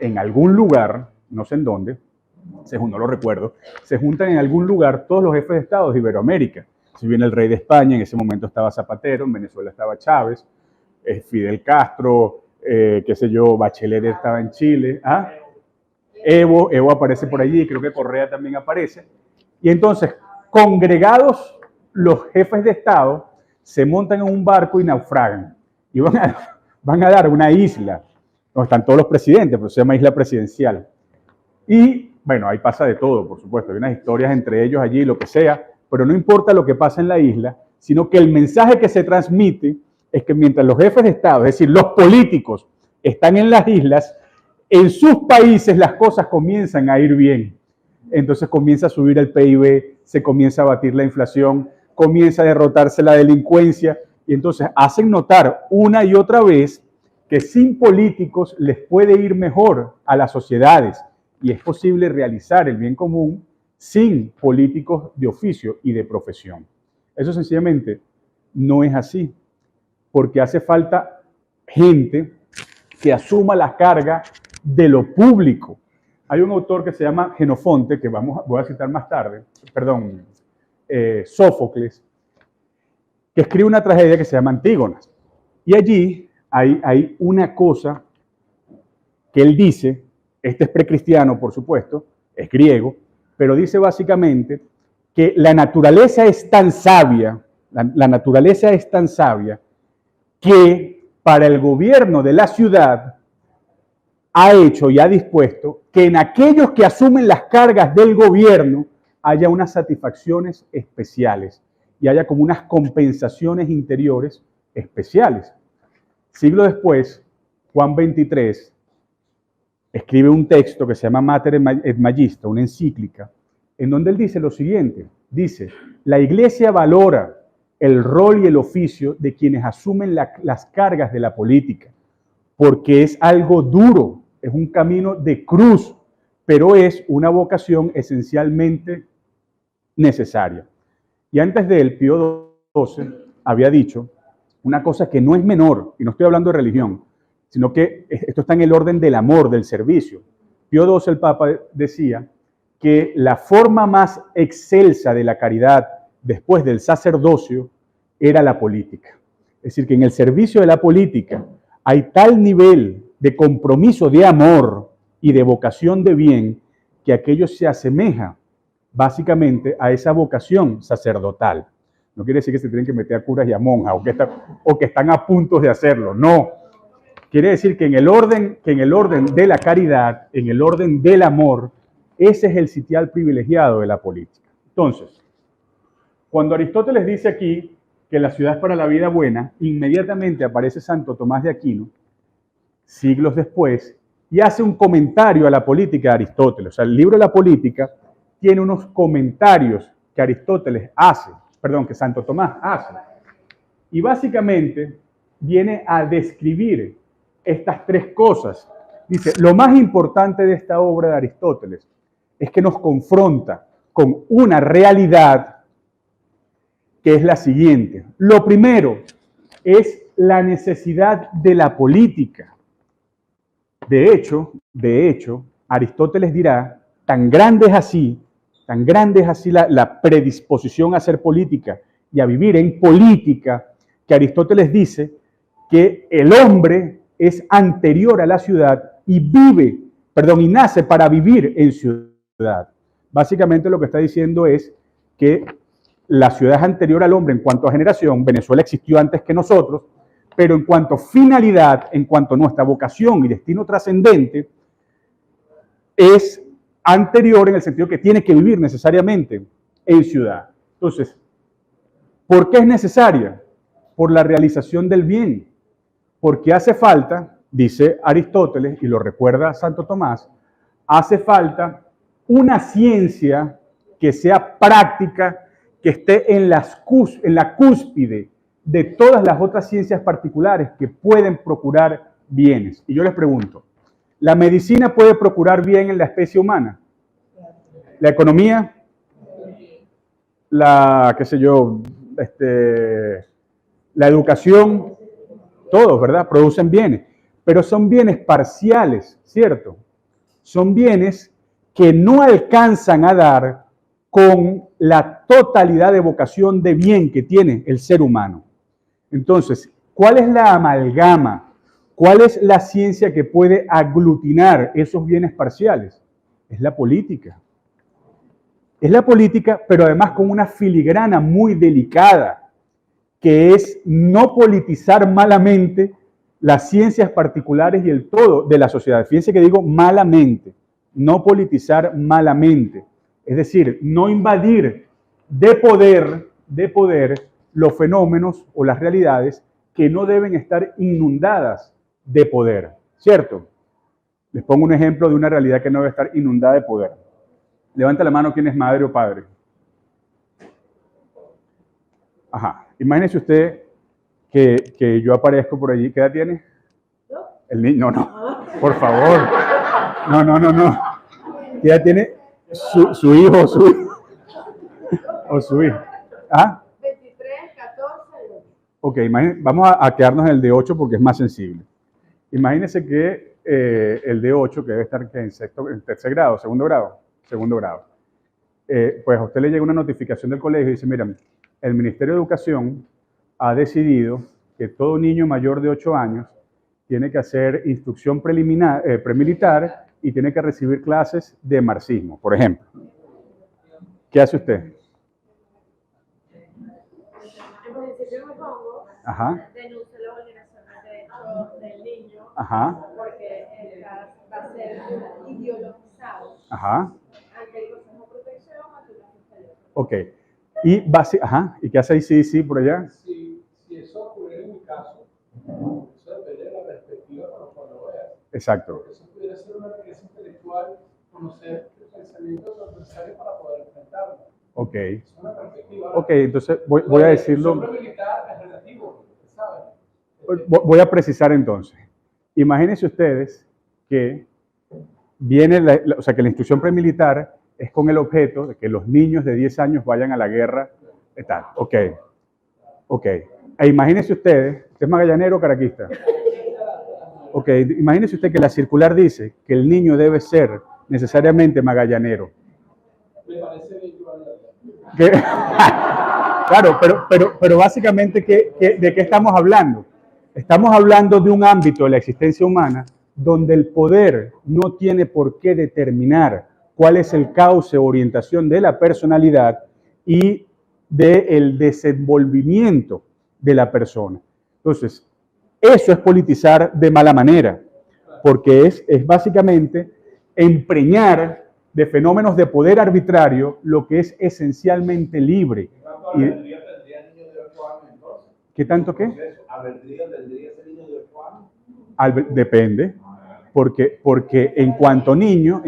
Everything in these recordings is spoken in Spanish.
en algún lugar, no sé en dónde, no lo recuerdo, se juntan en algún lugar todos los jefes de Estado de Iberoamérica. Si viene el rey de España, en ese momento estaba Zapatero, en Venezuela estaba Chávez, Fidel Castro, qué sé yo, Bachelet estaba en Chile, Evo aparece por allí, creo que Correa también aparece. Y entonces, congregados los jefes de Estado, se montan en un barco y naufragan. Y van a dar una isla, donde están todos los presidentes, pero se llama isla presidencial. Y bueno, ahí pasa de todo, por supuesto, hay unas historias entre ellos allí, lo que sea, pero no importa lo que pasa en la isla, sino que el mensaje que se transmite es que mientras los jefes de Estado, es decir, los políticos, están en las islas, en sus países las cosas comienzan a ir bien. Entonces comienza a subir el PIB, se comienza a batir la inflación, comienza a derrotarse la delincuencia, y entonces hacen notar una y otra vez que sin políticos les puede ir mejor a las sociedades, y es posible realizar el bien común sin políticos de oficio y de profesión. Eso sencillamente no es así, porque hace falta gente que asuma la carga de lo público. Hay un autor que se llama Jenofonte, que voy a citar más tarde, Sófocles, que escribe una tragedia que se llama Antígonas. Y allí hay una cosa que él dice, este es precristiano, por supuesto, es griego, pero dice básicamente que la naturaleza es tan sabia, la naturaleza es tan sabia que para el gobierno de la ciudad ha hecho y ha dispuesto que en aquellos que asumen las cargas del gobierno haya unas satisfacciones especiales y haya como unas compensaciones interiores especiales. Siglo después, Juan XXIII escribe un texto que se llama Mater et Magistra, una encíclica, en donde él dice lo siguiente, dice, la Iglesia valora el rol y el oficio de quienes asumen las cargas de la política, porque es algo duro, es un camino de cruz, pero es una vocación esencialmente necesaria. Y antes de él, Pío XII había dicho una cosa que no es menor, y no estoy hablando de religión, sino que esto está en el orden del amor, del servicio. Pío XII, el Papa, decía que la forma más excelsa de la caridad después del sacerdocio era la política. Es decir, que en el servicio de la política hay tal nivel de compromiso de amor y de vocación de bien que aquello se asemeja básicamente a esa vocación sacerdotal. No quiere decir que se tienen que meter a curas y a monjas o que están a punto de hacerlo, no. Quiere decir que en el orden de la caridad, en el orden del amor, ese es el sitial privilegiado de la política. Entonces, cuando Aristóteles dice aquí que la ciudad es para la vida buena, inmediatamente aparece Santo Tomás de Aquino, siglos después, y hace un comentario a la política de Aristóteles. O sea, el libro de la política tiene unos comentarios que que Santo Tomás hace. Y básicamente viene a describir estas tres cosas. Dice, lo más importante de esta obra de Aristóteles es que nos confronta con una realidad que es la siguiente. Lo primero es la necesidad de la política. De hecho, Aristóteles dirá, tan grande es así la predisposición a hacer política y a vivir en política, que Aristóteles dice que el hombre es anterior a la ciudad y nace para vivir en ciudad. Básicamente lo que está diciendo es que la ciudad es anterior al hombre en cuanto a generación. Venezuela existió antes que nosotros, pero en cuanto a finalidad, en cuanto a nuestra vocación y destino trascendente, es anterior en el sentido que tiene que vivir necesariamente en ciudad. Entonces, ¿por qué es necesaria? Por la realización del bien. Porque hace falta, dice Aristóteles, y lo recuerda Santo Tomás, hace falta una ciencia que sea práctica, que esté en la cúspide de todas las otras ciencias particulares que pueden procurar bienes. Y yo les pregunto, ¿la medicina puede procurar bien en la especie humana? ¿La economía? La educación, todos, ¿verdad? Producen bienes, pero son bienes parciales, ¿cierto? son bienes que no alcanzan a dar con la totalidad de vocación de bien que tiene el ser humano. Entonces, ¿cuál es la amalgama? ¿Cuál es la ciencia que puede aglutinar esos bienes parciales? Es la política. Es la política, pero además con una filigrana muy delicada, que es no politizar malamente las ciencias particulares y el todo de la sociedad. Fíjense que digo malamente, no politizar malamente. Es decir, no invadir de poder los fenómenos o las realidades que no deben estar inundadas de poder, ¿cierto? Les pongo un ejemplo de una realidad que no debe estar inundada de poder. Levanta la mano quien es madre o padre. Ajá. Imagínese usted que yo aparezco por allí. ¿Qué edad tiene? El niño. No. Por favor. No. ¿Qué edad tiene su hijo o su hija? ¿Ah? 23, 14. Ok, vamos a quedarnos en el de 8 porque es más sensible. Imagínese que el de 8, que debe estar en tercer grado, segundo grado. Pues a usted le llega una notificación del colegio y dice, mira, el Ministerio de Educación ha decidido que todo niño mayor de 8 años tiene que hacer instrucción premilitar y tiene que recibir clases de marxismo, por ejemplo. ¿Qué hace usted? En principio me pongo, denuncio la vulneración del derecho del niño, porque va a ser ideologizado ante el Consejo de Protección, ante la Fiscalía. Ok. ¿Y qué hace ICDC por allá? Si eso ocurre en mi caso, eso depende de la perspectiva con la cual lo veas. Exacto. Porque eso pudiera ser una riqueza intelectual, conocer el pensamiento del adversario para poder enfrentarlo. Ok. Es una perspectiva. Ok, entonces voy a decirlo. El militar es relativo, ¿sabes? Voy a precisar entonces. Imagínense ustedes que que la instrucción premilitar es con el objeto de que los niños de 10 años vayan a la guerra. Tal. Ok. E imagínense ustedes, ¿usted es magallanero o caraquista? Ok, imagínense usted que la circular dice que el niño debe ser necesariamente magallanero. Me parece bien, Claro, pero básicamente, ¿de qué estamos hablando? Estamos hablando de un ámbito de la existencia humana donde el poder no tiene por qué determinar cuál es el cauce o orientación de la personalidad y del desenvolvimiento de la persona. Entonces, eso es politizar de mala manera, porque es básicamente empreñar de fenómenos de poder arbitrario lo que es esencialmente libre. ¿Qué tanto qué? ¿Albedrío tendría ese niño de 8 años? Depende, porque en cuanto niño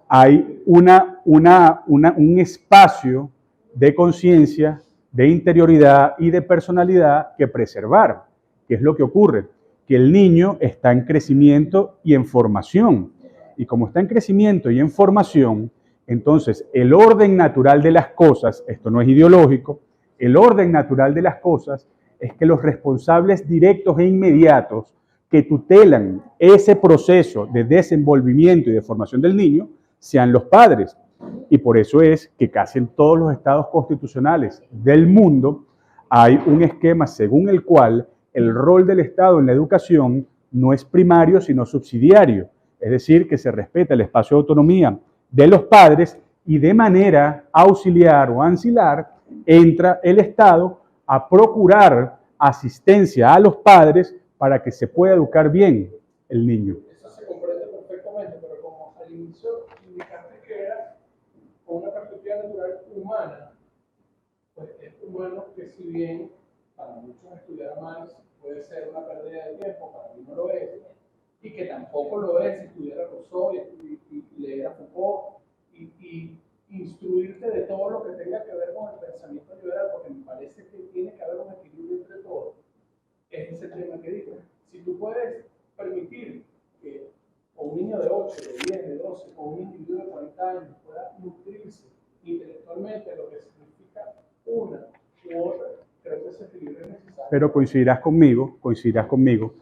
hay un espacio de conciencia, de interioridad y de personalidad que preservar. ¿Qué es lo que ocurre? Que el niño está en crecimiento y en formación. Y como está en crecimiento y en formación, entonces el orden natural de las cosas, esto no es ideológico, el orden natural de las cosas es que los responsables directos e inmediatos que tutelan ese proceso de desenvolvimiento y de formación del niño sean los padres. Y por eso es que casi en todos los estados constitucionales del mundo hay un esquema según el cual el rol del Estado en la educación no es primario, sino subsidiario. Es decir, que se respeta el espacio de autonomía de los padres y de manera auxiliar o ancilar entra el Estado a procurar asistencia a los padres para que se pueda educar bien el niño. Eso se comprende perfectamente, pero como al inicio indicaste que era con una perspectiva natural humana, pues es humano que si bien para muchos estudiar Marx puede ser una pérdida de tiempo, para mí no lo es, y que tampoco lo es si estudiar a Rousseau y leer a Foucault y instruirte de todo lo que tenga que ver con el pensamiento liberal, porque me parece que tiene que haber un equilibrio entre todo. Ese es el tema que digo. Si tú puedes permitir que un niño de 8, de 10, de 12 o un individuo de 40 años pueda nutrirse intelectualmente, lo que significa una u otra, creo que ese equilibrio es necesario. Pero coincidirás conmigo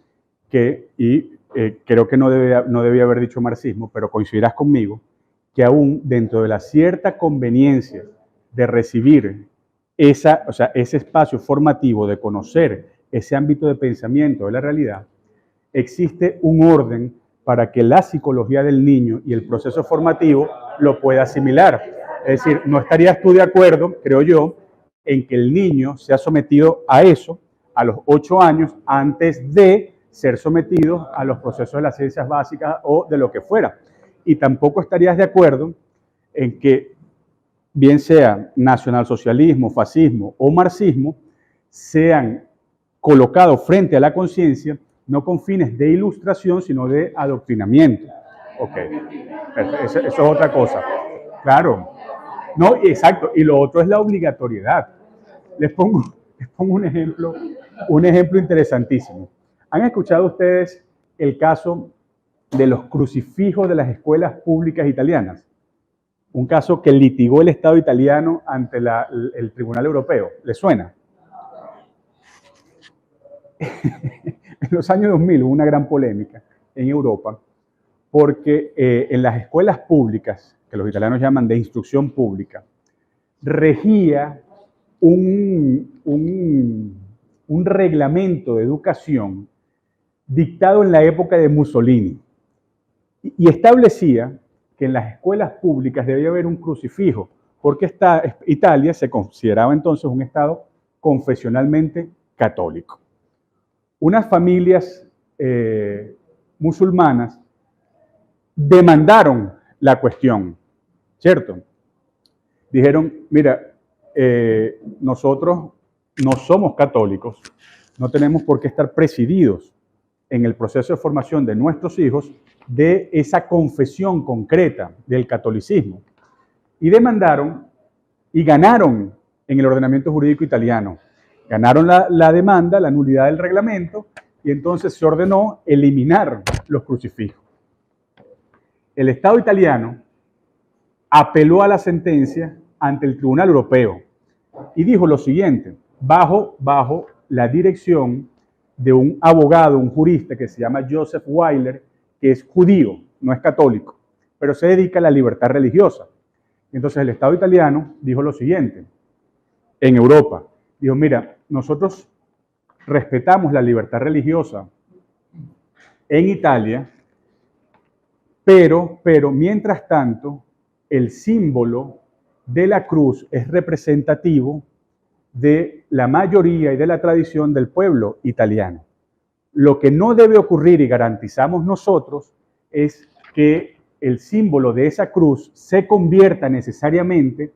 que, y creo que no debía haber dicho marxismo, pero coincidirás conmigo, que aún dentro de la cierta conveniencia de recibir ese espacio formativo, de conocer ese ámbito de pensamiento de la realidad, existe un orden para que la psicología del niño y el proceso formativo lo pueda asimilar. Es decir, no estarías tú de acuerdo, creo yo, en que el niño sea sometido a eso a los 8 años antes de ser sometido a los procesos de las ciencias básicas o de lo que fuera. Y tampoco estarías de acuerdo en que, bien sea nacionalsocialismo, fascismo o marxismo, sean colocados frente a la conciencia, no con fines de ilustración, sino de adoctrinamiento. Ok, eso es otra cosa. Claro, no, exacto. Y lo otro es la obligatoriedad. Les pongo un ejemplo interesantísimo. ¿Han escuchado ustedes el caso de los crucifijos de las escuelas públicas italianas? Un caso que litigó el Estado italiano ante el Tribunal Europeo. ¿Les suena? En los años 2000 hubo una gran polémica en Europa porque en las escuelas públicas, que los italianos llaman de instrucción pública, regía un reglamento de educación dictado en la época de Mussolini y establecía que en las escuelas públicas debía haber un crucifijo, porque Italia se consideraba entonces un estado confesionalmente católico. Unas familias musulmanas demandaron la cuestión, ¿cierto? Dijeron, mira, nosotros no somos católicos, no tenemos por qué estar presididos en el proceso de formación de nuestros hijos de esa confesión concreta del catolicismo. Y demandaron y ganaron en el ordenamiento jurídico italiano. Ganaron la demanda, la nulidad del reglamento, y entonces se ordenó eliminar los crucifijos. El Estado italiano apeló a la sentencia ante el Tribunal Europeo y dijo lo siguiente, bajo la dirección de un abogado, un jurista que se llama Joseph Weiler, que es judío, no es católico, pero se dedica a la libertad religiosa. Entonces el Estado italiano dijo lo siguiente, en Europa, dijo, mira, nosotros respetamos la libertad religiosa en Italia, pero mientras tanto, el símbolo de la cruz es representativo de la mayoría y de la tradición del pueblo italiano. Lo que no debe ocurrir y garantizamos nosotros es que el símbolo de esa cruz se convierta necesariamente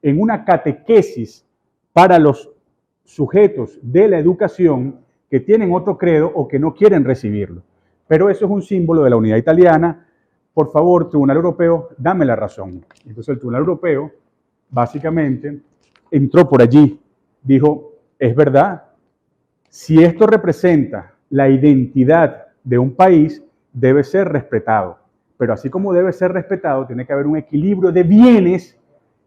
en una catequesis para los sujetos de la educación que tienen otro credo o que no quieren recibirlo. Pero eso es un símbolo de la unidad italiana. Por favor, Tribunal Europeo, dame la razón. Entonces el Tribunal Europeo básicamente entró por allí, dijo, es verdad, si esto representa la identidad de un país, debe ser respetado. Pero así como debe ser respetado, tiene que haber un equilibrio de bienes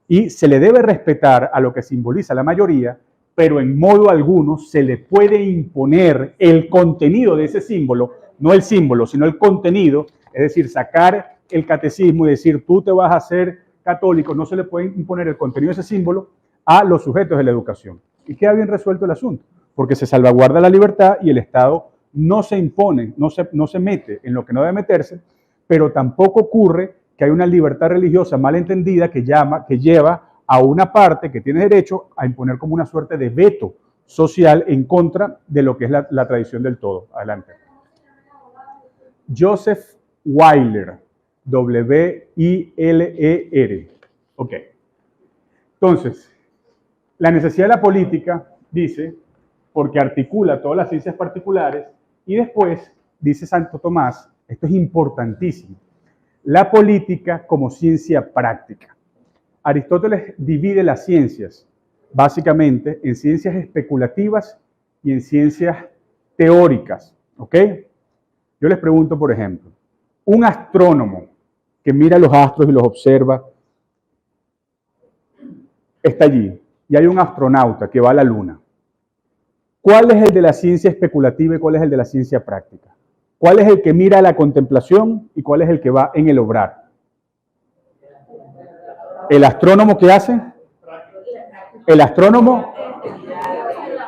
y se le debe respetar a lo que simboliza la mayoría, pero en modo alguno se le puede imponer el contenido de ese símbolo, no el símbolo, sino el contenido, es decir, sacar el catecismo y decir, tú te vas a hacer católico, no se le puede imponer el contenido de ese símbolo a los sujetos de la educación. Y queda bien resuelto el asunto, porque se salvaguarda la libertad y el Estado no se impone, no se mete en lo que no debe meterse, pero tampoco ocurre que hay una libertad religiosa malentendida que lleva a una parte que tiene derecho a imponer como una suerte de veto social en contra de lo que es la tradición del todo. Adelante. Joseph Weiler, W-I-L-E-R. Ok. Entonces, la necesidad de la política, dice, porque articula todas las ciencias particulares, y después, dice Santo Tomás, esto es importantísimo, la política como ciencia práctica. Aristóteles divide las ciencias, básicamente, en ciencias especulativas y en ciencias teóricas, ¿ok? Yo les pregunto, por ejemplo, un astrónomo que mira los astros y los observa, está allí, y hay un astronauta que va a la luna. ¿Cuál es el de la ciencia especulativa y cuál es el de la ciencia práctica? ¿Cuál es el que mira la contemplación y cuál es el que va en el obrar? ¿El astrónomo qué hace? El astrónomo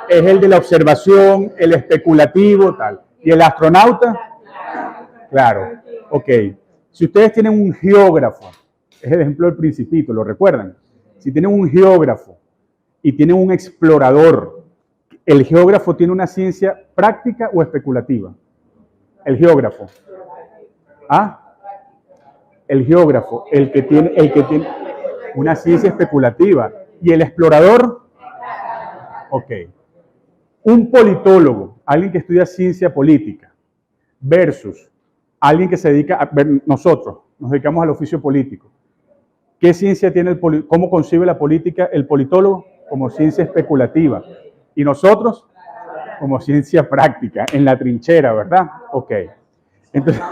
es el de la observación, el especulativo, tal. ¿Y el astronauta? Claro, ok. Si ustedes tienen un geógrafo, es el ejemplo del Principito, ¿lo recuerdan? Si tienen un geógrafo y tienen un explorador, ¿el geógrafo tiene una ciencia práctica o especulativa? El geógrafo. ¿Ah? El geógrafo, el que tiene una ciencia especulativa. ¿Y el explorador? Ok. Un politólogo, alguien que estudia ciencia política, versus alguien que se dedica a nosotros, nos dedicamos al oficio político. ¿Qué ciencia tiene cómo concibe la política el politólogo? Como ciencia especulativa. Y nosotros, como ciencia práctica, en la trinchera, ¿verdad? Ok. Entonces,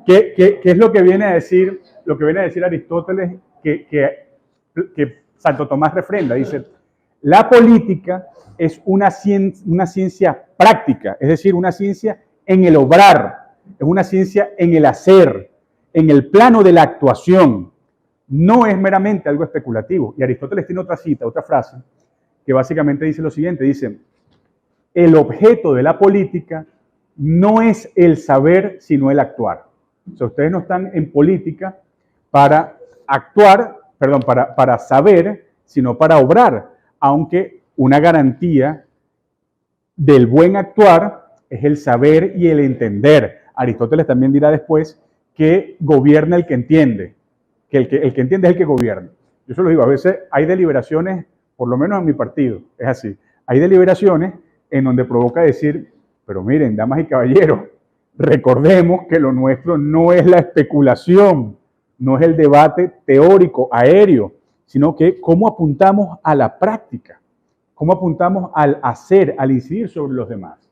¿qué es lo que viene a decir? Lo que viene a decir Aristóteles que Santo Tomás refrenda. Dice, la política es una ciencia práctica, es decir, una ciencia en el obrar, es una ciencia en el hacer, en el plano de la actuación. No es meramente algo especulativo. Y Aristóteles tiene otra cita, otra frase, que básicamente dice lo siguiente, dice, el objeto de la política no es el saber, sino el actuar. O sea, ustedes no están en política para actuar, perdón, para saber, sino para obrar, aunque una garantía del buen actuar es el saber y el entender. Aristóteles también dirá después que gobierna el que entiende, que el que entiende es el que gobierna. Yo se lo digo, a veces hay deliberaciones, por lo menos en mi partido, es así, hay deliberaciones en donde provoca decir, pero miren, damas y caballeros, recordemos que lo nuestro no es la especulación, no es el debate teórico, aéreo, sino que cómo apuntamos a la práctica, cómo apuntamos al hacer, al incidir sobre los demás.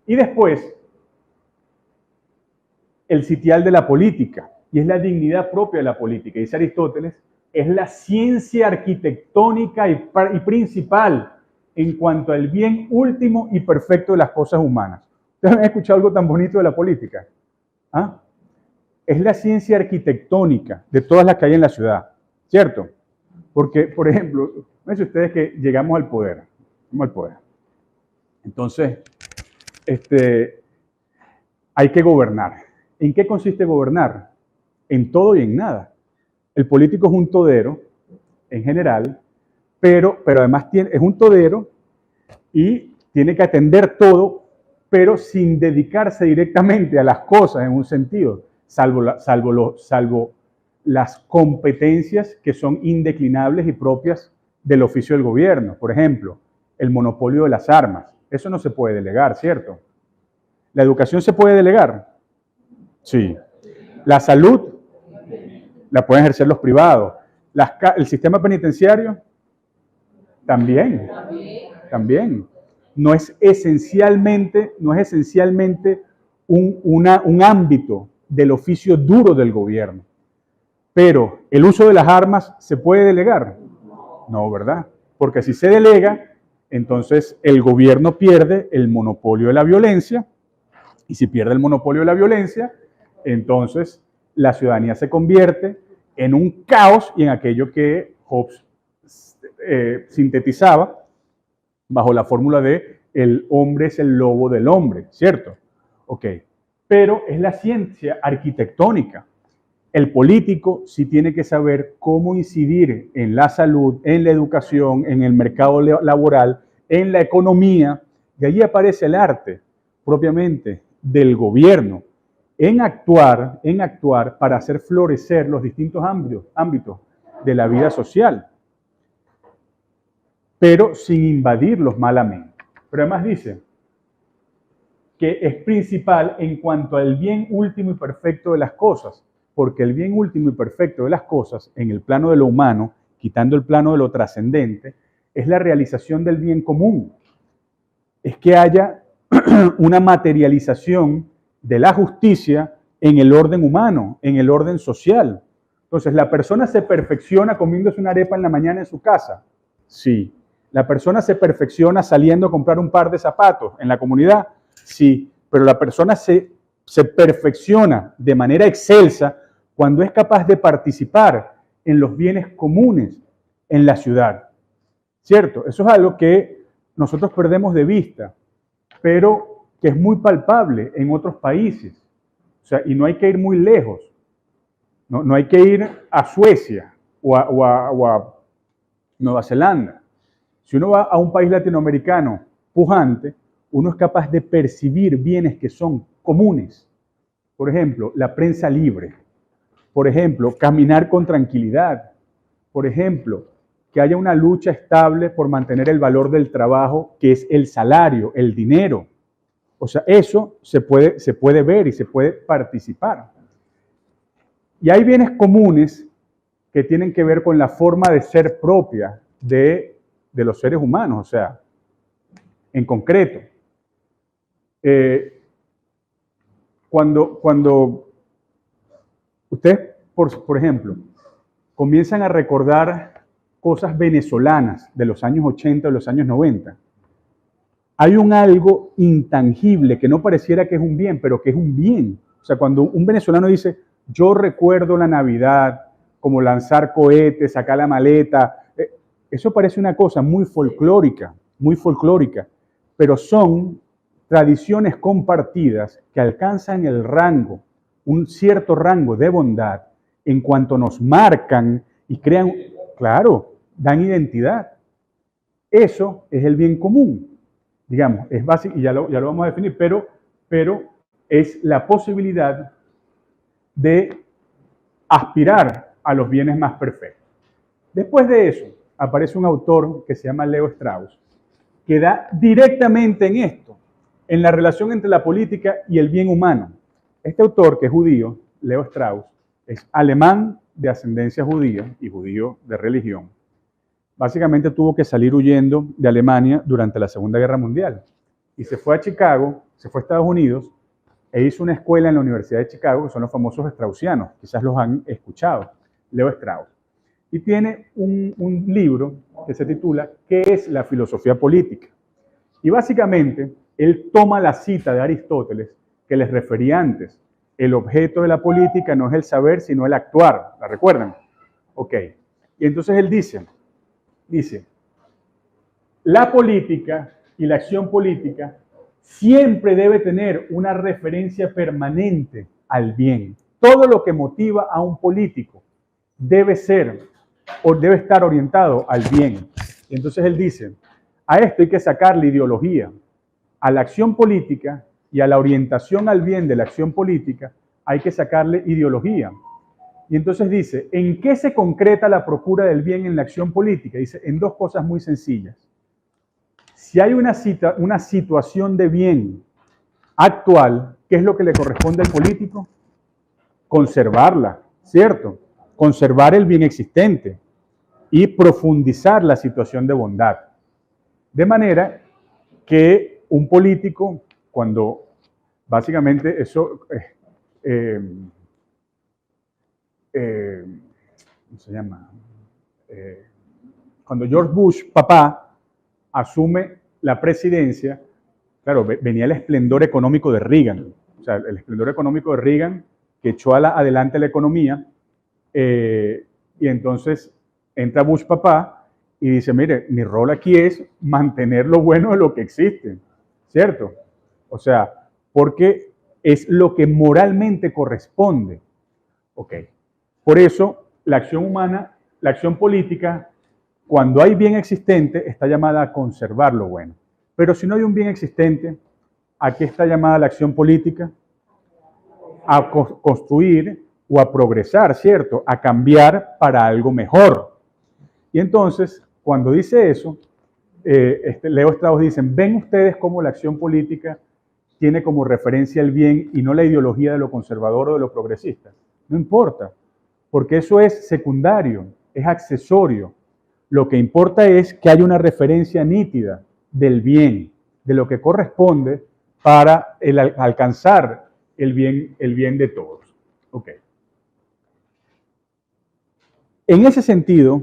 Y después, el sitial de la política, y es la dignidad propia de la política, dice Aristóteles, es la ciencia arquitectónica y principal en cuanto al bien último y perfecto de las cosas humanas. ¿Ustedes han escuchado algo tan bonito de la política? ¿Ah? Es la ciencia arquitectónica de todas las que hay en la ciudad, ¿cierto? Porque, por ejemplo, fíjense ustedes que llegamos al poder, Entonces, hay que gobernar. ¿En qué consiste gobernar? En todo y en nada. El político es un todero, en general, pero además es un todero y tiene que atender todo, pero sin dedicarse directamente a las cosas en un sentido, salvo las competencias que son indeclinables y propias del oficio del gobierno. Por ejemplo, el monopolio de las armas. Eso no se puede delegar, ¿cierto? ¿La educación se puede delegar? Sí. La salud la pueden ejercer los privados. El sistema penitenciario también. No es esencialmente un ámbito del oficio duro del gobierno. Pero el uso de las armas ¿se puede delegar? No, ¿verdad? Porque si se delega, entonces el gobierno pierde el monopolio de la violencia, y si pierde el monopolio de la violencia, entonces la ciudadanía se convierte en un caos y en aquello que Hobbes sintetizaba bajo la fórmula de el hombre es el lobo del hombre, ¿cierto? Ok, pero es la ciencia arquitectónica. El político sí tiene que saber cómo incidir en la salud, en la educación, en el mercado laboral, en la economía, y allí aparece el arte propiamente del gobierno, en actuar para hacer florecer los distintos ámbitos de la vida social, pero sin invadirlos malamente. Pero además dice que es principal en cuanto al bien último y perfecto de las cosas, porque el bien último y perfecto de las cosas, en el plano de lo humano, quitando el plano de lo trascendente, es la realización del bien común. Es que haya una materialización de la justicia en el orden humano, en el orden social. Entonces, ¿la persona se perfecciona comiéndose una arepa en la mañana en su casa? Sí. ¿La persona se perfecciona saliendo a comprar un par de zapatos en la comunidad? Sí. pero la persona se perfecciona de manera excelsa cuando es capaz de participar en los bienes comunes en la ciudad. ¿Cierto? Eso es algo que nosotros perdemos de vista, pero que es muy palpable en otros países. O sea, y no hay que ir muy lejos. No hay que ir a Suecia o a Nueva Zelanda. Si uno va a un país latinoamericano pujante, uno es capaz de percibir bienes que son comunes. Por ejemplo, la prensa libre. Por ejemplo, caminar con tranquilidad. Por ejemplo, que haya una lucha estable por mantener el valor del trabajo, que es el salario, el dinero. O sea, eso se puede ver y se puede participar. Y hay bienes comunes que tienen que ver con la forma de ser propia de los seres humanos. O sea, en concreto, cuando ustedes, por ejemplo, comienzan a recordar cosas venezolanas de los años 80, de los años 90, hay un algo intangible que no pareciera que es un bien, pero que es un bien. O sea, cuando un venezolano dice, yo recuerdo la Navidad, como lanzar cohetes, sacar la maleta, eso parece una cosa muy folclórica, pero son tradiciones compartidas que alcanzan el rango, un cierto rango de bondad, en cuanto nos marcan y crean, claro, dan identidad. Eso es el bien común. Digamos, es básico, y ya lo vamos a definir, pero es la posibilidad de aspirar a los bienes más perfectos. Después de eso, aparece un autor que se llama Leo Strauss, que da directamente en esto, en la relación entre la política y el bien humano. Este autor, que es judío, Leo Strauss, es alemán de ascendencia judía y judío de religión. Básicamente tuvo que salir huyendo de Alemania durante la Segunda Guerra Mundial. Y se fue a Chicago, se fue a Estados Unidos, e hizo una escuela en la Universidad de Chicago, que son los famosos straussianos, quizás los han escuchado, Leo Strauss. Y tiene un libro que se titula ¿Qué es la filosofía política? Y básicamente, él toma la cita de Aristóteles que les refería antes. El objeto de la política no es el saber, sino el actuar. ¿La recuerdan? Ok. Y entonces él dice, la política y la acción política siempre debe tener una referencia permanente al bien. Todo lo que motiva a un político debe ser o debe estar orientado al bien. Y entonces él dice, a esto hay que sacarle ideología. A la acción política y a la orientación al bien de la acción política hay que sacarle ideología. Y entonces dice, ¿en qué se concreta la procura del bien en la acción política? Dice, en dos cosas muy sencillas. Si hay una situación de bien actual, ¿qué es lo que le corresponde al político? Conservarla, ¿cierto? Conservar el bien existente y profundizar la situación de bondad. De manera que un político, cuando básicamente eso... ¿cómo se llama? Cuando George Bush, papá, asume la presidencia, claro, venía el esplendor económico de Reagan. O sea, el esplendor económico de Reagan que echó adelante la economía, y entonces entra Bush, papá, y dice, mire, mi rol aquí es mantener lo bueno de lo que existe, ¿cierto? O sea, porque es lo que moralmente corresponde. Ok. Por eso, la acción humana, la acción política, cuando hay bien existente, está llamada a conservar lo bueno. Pero si no hay un bien existente, ¿a qué está llamada la acción política? A construir o a progresar, ¿cierto? A cambiar para algo mejor. Y entonces, cuando dice eso, Leo Strauss dice, ven ustedes cómo la acción política tiene como referencia el bien y no la ideología de lo conservador o de lo progresista. No importa, porque eso es secundario, es accesorio. Lo que importa es que haya una referencia nítida del bien, de lo que corresponde para alcanzar el bien de todos. Ok. En ese sentido,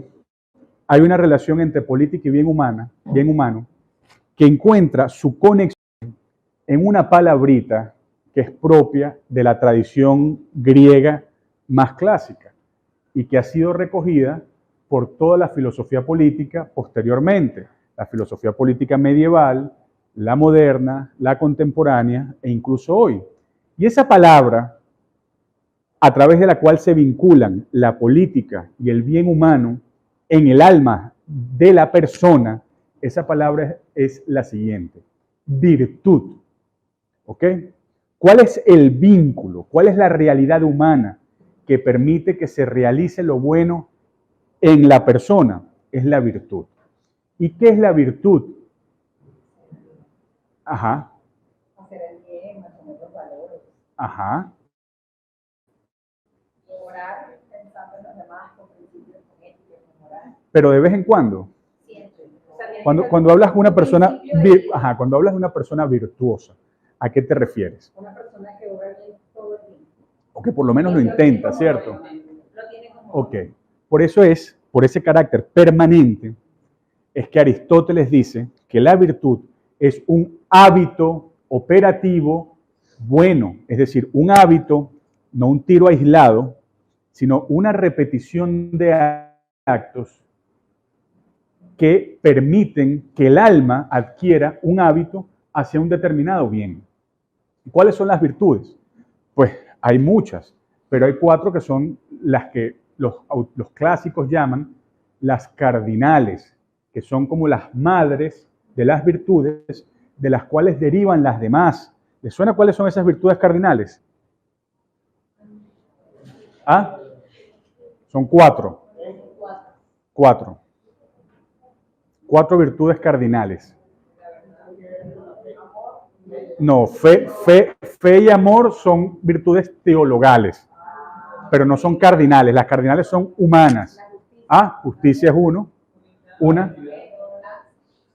hay una relación entre política y bien humano, que encuentra su conexión en una palabrita que es propia de la tradición griega más clásica y que ha sido recogida por toda la filosofía política posteriormente, la filosofía política medieval, la moderna, la contemporánea e incluso hoy. Y esa palabra, a través de la cual se vinculan la política y el bien humano en el alma de la persona, esa palabra es la siguiente: virtud. ¿Ok? ¿Cuál es el vínculo? ¿Cuál es la realidad humana que permite que se realice lo bueno en la persona? Es la virtud. ¿Y qué es la virtud? Ajá. Hacer el bien, mantener los valores. Ajá. Orar pensando en los demás con principios, con ética, con moral. Pero de vez en cuando. Siempre. Cuando hablas de una persona, cuando hablas de una persona virtuosa, ¿a qué te refieres? Una persona que obra bien todo el tiempo. O que por lo menos lo intenta, ¿cierto? Lo tiene como. Ok. Por eso es, por ese carácter permanente, es que Aristóteles dice que la virtud es un hábito operativo bueno, es decir, un hábito, no un tiro aislado, sino una repetición de actos que permiten que el alma adquiera un hábito hacia un determinado bien. ¿Cuáles son las virtudes? Pues hay muchas, pero hay 4 que son las que los clásicos llaman las cardinales, que son como las madres de las virtudes de las cuales derivan las demás. ¿Les suena cuáles son esas virtudes cardinales? ¿Ah? Son 4. 4. 4 virtudes cardinales. No, fe y amor son virtudes teologales, pero no son cardinales. Las cardinales son humanas. Ah, justicia es una.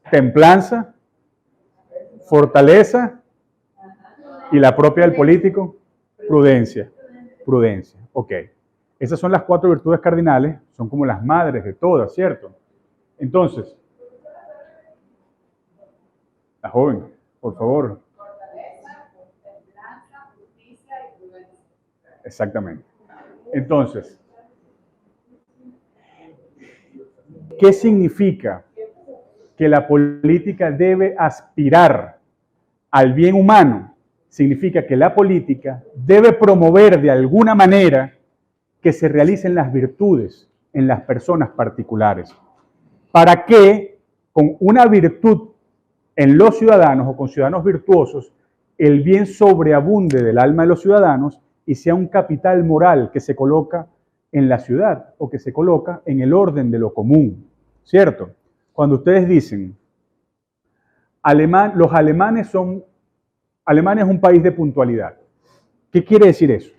Templanza, fortaleza y la propia del político, prudencia. Prudencia, ok. Esas son las 4 virtudes cardinales, son como las madres de todas, ¿cierto? Entonces, la joven, por favor. Exactamente. Entonces, ¿qué significa que la política debe aspirar al bien humano? Significa que la política debe promover de alguna manera que se realicen las virtudes en las personas particulares, para que con una virtud en los ciudadanos o con ciudadanos virtuosos, el bien sobreabunde del alma de los ciudadanos y sea un capital moral que se coloca en la ciudad o que se coloca en el orden de lo común, ¿cierto? Cuando ustedes dicen, Alemania es un país de puntualidad, ¿qué quiere decir eso?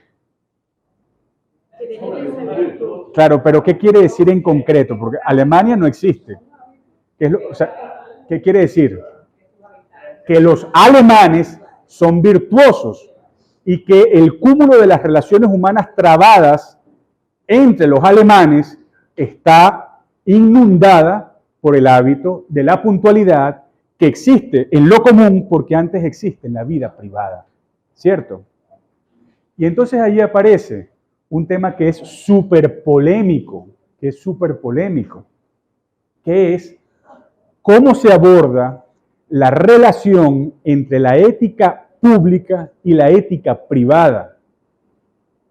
Claro, pero ¿qué quiere decir en concreto? Porque Alemania no existe. ¿Qué quiere decir? Que los alemanes son virtuosos y que el cúmulo de las relaciones humanas trabadas entre los alemanes está inundada por el hábito de la puntualidad que existe en lo común porque antes existe en la vida privada, ¿cierto? Y entonces allí aparece un tema que es súper polémico, que es cómo se aborda la relación entre la ética pública y la ética privada.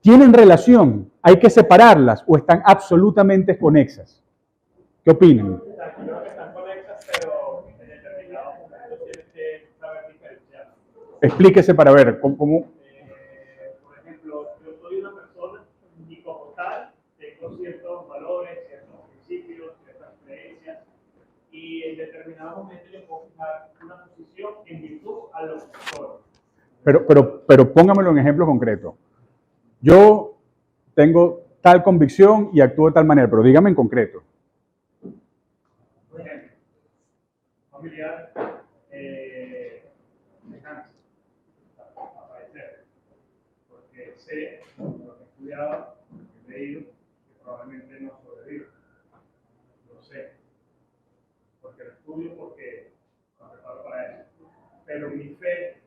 ¿Tienen relación? ¿Hay que separarlas o están absolutamente conexas? ¿Qué opinan? Creo que están conexas, pero en determinados momentos tienes que saber diferenciar. Explíquese para ver cómo. Por ejemplo, yo soy una persona y como tal tengo ciertos valores, ciertos principios, ciertas creencias y en determinados momentos yo puedo fijar una posición en virtud a lo que soy. Pero póngamelo en ejemplo concreto. Yo tengo tal convicción y actúo de tal manera, pero dígame en concreto. Por ejemplo, familiar de cáncer, a padecer, porque sé, lo que he estudiado, lo que he leído, que probablemente no sobreviva. Lo sé, porque lo estudio, porque me preparo para eso. Pero mi fe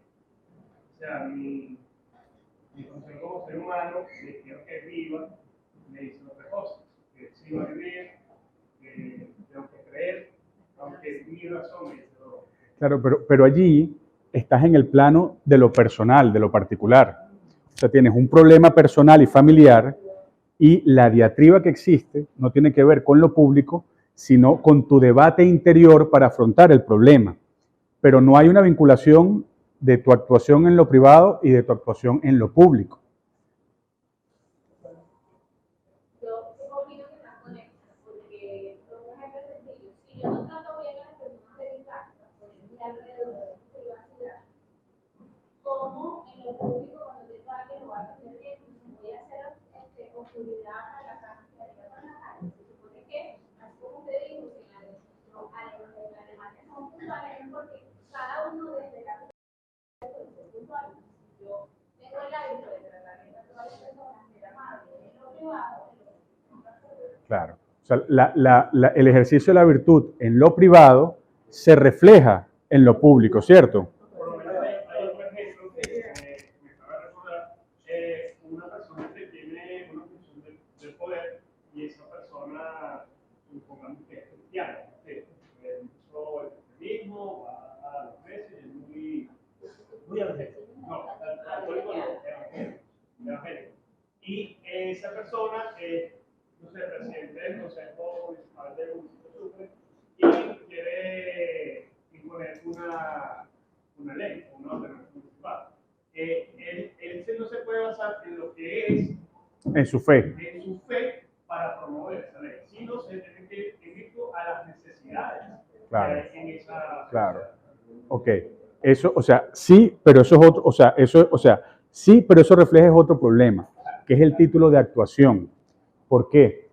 sea, mi función como ser humano, le quiero que viva, me dice otra cosa, que si va a vivir, que tengo que creer, aunque mi razón me dice todo. Claro, pero allí estás en el plano de lo personal, de lo particular. O sea, tienes un problema personal y familiar y la diatriba que existe no tiene que ver con lo público, sino con tu debate interior para afrontar el problema. Pero no hay una vinculación de tu actuación en lo privado y de tu actuación en lo público. Yo opino que están conectadas, porque por un ejemplo sencillo, si yo no trato bien a las personas de mi casa, por mi alrededor de privacidad, como en lo público cuando te alguien lo va a hacer bien, voy a hacer oscuridad a la casa que hay en la calle. Se supone que, así como usted dijo, que los animales son puntuales, es porque cada uno desde la puntual. Yo tengo el hábito de tratar de todas las personas de la madre en lo privado. Claro. O sea, el ejercicio de la virtud en lo privado se refleja en lo público, ¿cierto? Por lo menos hay otro ejemplo que me acaba de recordar, una persona que tiene una función de poder y esa persona, supongamos que es cristiana, que hizo el cristianismo, va a las veces, es muy evangélico. No, católico no, evangélico. Y esa persona es, no sé, presidente del Consejo Municipal del municipio de Sucre y quiere imponer una ley, una ordenanza municipal. Él no se puede basar en lo que es En su fe. en su fe para promover esa ley, sino se tiene que ir a las necesidades Claro. que hay en esa. Claro. Ok. Eso, o sea, sí, pero eso es otro, sí, pero eso refleja otro problema, que es el título de actuación. ¿Por qué?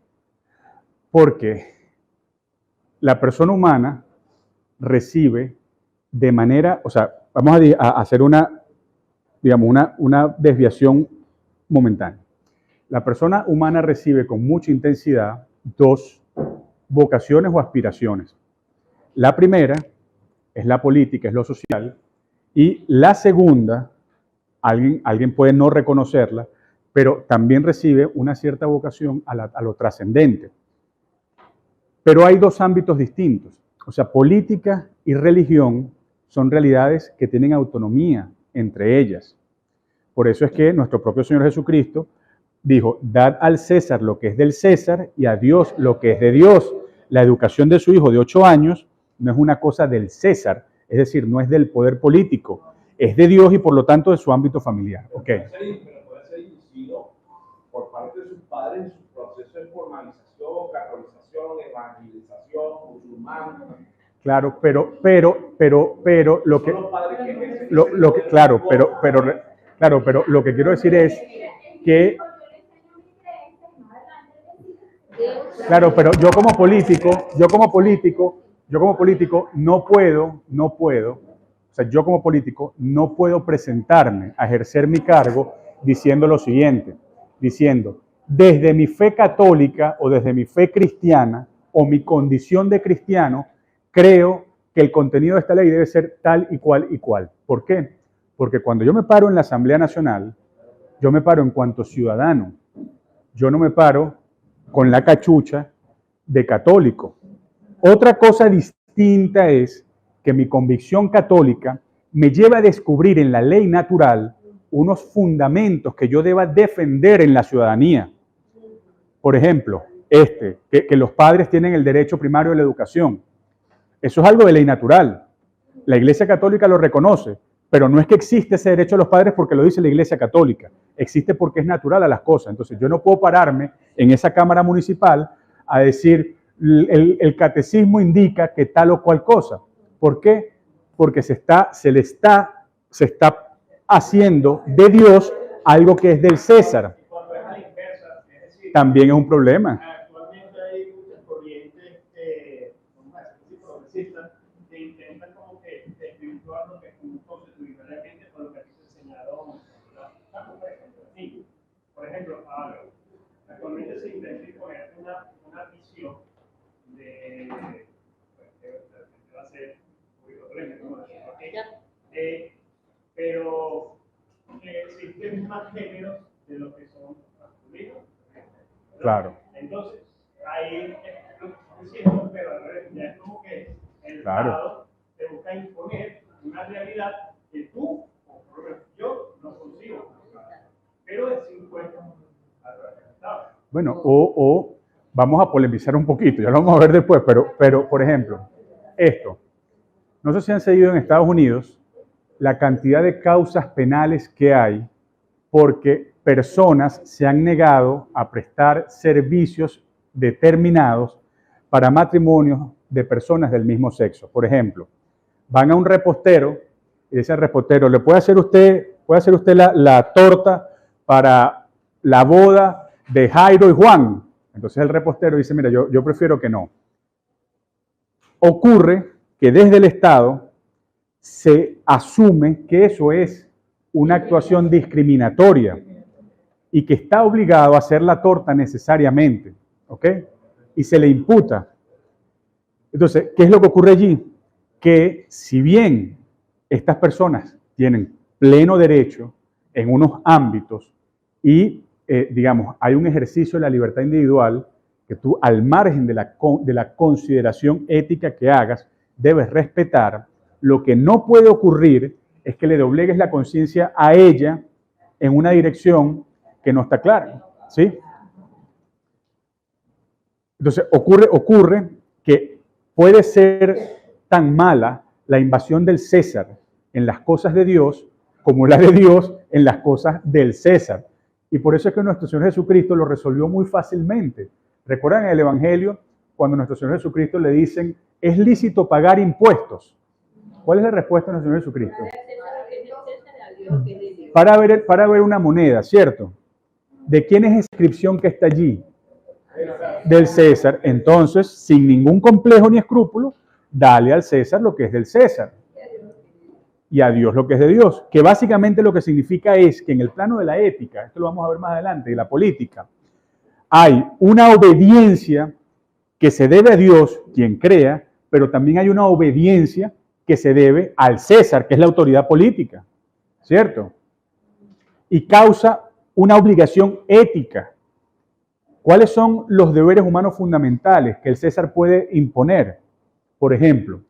Porque la persona humana recibe de manera, o sea, vamos a hacer una, digamos, una desviación momentánea. La persona humana recibe con mucha intensidad dos vocaciones o aspiraciones. La primera es la política, es lo social, y la segunda, alguien puede no reconocerla, pero también recibe una cierta vocación a lo trascendente. Pero hay dos ámbitos distintos. O sea, política y religión son realidades que tienen autonomía entre ellas. Por eso es que nuestro propio Señor Jesucristo dijo, dad al César lo que es del César y a Dios lo que es de Dios. La educación de su hijo de 8 años no es una cosa del César, es decir, no es del poder político, es de Dios y por lo tanto de su ámbito familiar. Okay. Pero puede ser inducido por parte de sus padres en su proceso de formalización, catolización, evangelización, musulmán. Claro, pero lo que, claro, pero lo que quiero decir es que, claro, pero yo como político no puedo, o sea, yo como político no puedo presentarme a ejercer mi cargo diciendo lo siguiente, diciendo, desde mi fe católica o desde mi fe cristiana o mi condición de cristiano, creo que el contenido de esta ley debe ser tal y cual y cual. ¿Por qué? Porque cuando yo me paro en la Asamblea Nacional, yo me paro en cuanto ciudadano. Yo no me paro con la cachucha de católico. Otra cosa distinta es que mi convicción católica me lleva a descubrir en la ley natural unos fundamentos que yo deba defender en la ciudadanía. Por ejemplo, que los padres tienen el derecho primario a la educación. Eso es algo de ley natural. La Iglesia Católica lo reconoce, pero no es que existe ese derecho a los padres porque lo dice la Iglesia Católica. Existe porque es natural a las cosas. Entonces yo no puedo pararme en esa Cámara Municipal a decir el catecismo indica que tal o cual cosa. ¿Por qué? Porque se está haciendo de Dios algo que es del César. También es un problema. Actualmente hay muchas corrientes progresistas que intentan como que desvirtuar lo que es constitucionalmente por lo que aquí se señaló. Por ejemplo, actualmente se intenta imponer una visión de va a ser muy polémico, pero que existen más géneros de lo que son masculinos. Claro. Entonces, ahí lo que estoy diciendo, pero al revés, ya es como que el Estado te busca imponer una realidad que tú, o por lo menos yo, no consigo. Pero es 50 al revés del Estado. Bueno, o vamos a polemizar un poquito, ya lo vamos a ver después, pero por ejemplo, esto. No sé si han seguido en Estados Unidos la cantidad de causas penales que hay porque personas se han negado a prestar servicios determinados para matrimonios de personas del mismo sexo. Por ejemplo, van a un repostero y dice al repostero, ¿le puede hacer usted la torta para la boda de Jairo y Juan? Entonces el repostero dice, mira, yo prefiero que no. Ocurre que desde el Estado se asume que eso es una actuación discriminatoria y que está obligado a hacer la torta necesariamente, ¿ok? Y se le imputa. Entonces, ¿qué es lo que ocurre allí? Que si bien estas personas tienen pleno derecho en unos ámbitos y, digamos, hay un ejercicio de la libertad individual que tú, al margen de la consideración ética que hagas, debes respetar, lo que no puede ocurrir es que le doblegues la conciencia a ella en una dirección que no está clara, ¿sí? Entonces, ocurre que puede ser tan mala la invasión del César en las cosas de Dios como la de Dios en las cosas del César. Y por eso es que nuestro Señor Jesucristo lo resolvió muy fácilmente. ¿Recuerdan en el Evangelio cuando nuestro Señor Jesucristo le dicen, ¿es lícito pagar impuestos? ¿Cuál es la respuesta de nuestro Señor Jesucristo? Para ver una moneda, ¿cierto? ¿De quién es inscripción que está allí? Del César. Entonces, sin ningún complejo ni escrúpulo, dale al César lo que es del César y a Dios lo que es de Dios. Que básicamente lo que significa es que en el plano de la ética, esto lo vamos a ver más adelante, y la política, hay una obediencia que se debe a Dios, quien crea, pero también hay una obediencia que se debe al César, que es la autoridad política, ¿cierto? Y causa una obligación ética. ¿Cuáles son los deberes humanos fundamentales que el César puede imponer? Por ejemplo,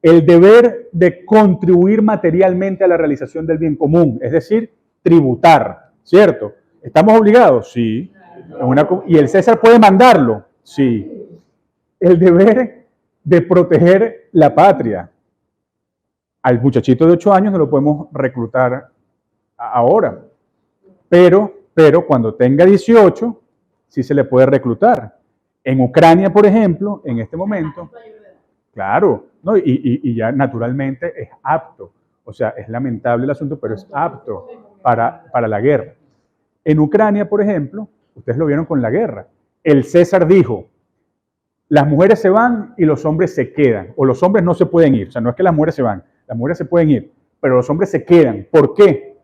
el deber de contribuir materialmente a la realización del bien común, es decir, tributar, ¿cierto? ¿Estamos obligados? Sí. ¿Y el César puede mandarlo? Sí. El deber de proteger la patria. Al muchachito de 8 años no lo podemos reclutar ahora, pero cuando tenga 18, sí se le puede reclutar. En Ucrania, por ejemplo, en este momento, claro, ¿no? Y ya naturalmente es apto. O sea, es lamentable el asunto, pero es apto para la guerra. En Ucrania, por ejemplo, ustedes lo vieron con la guerra. El César dijo, las mujeres se van y los hombres se quedan. O los hombres no se pueden ir. O sea, no es que las mujeres se van, las mujeres se pueden ir, pero los hombres se quedan. ¿Por qué?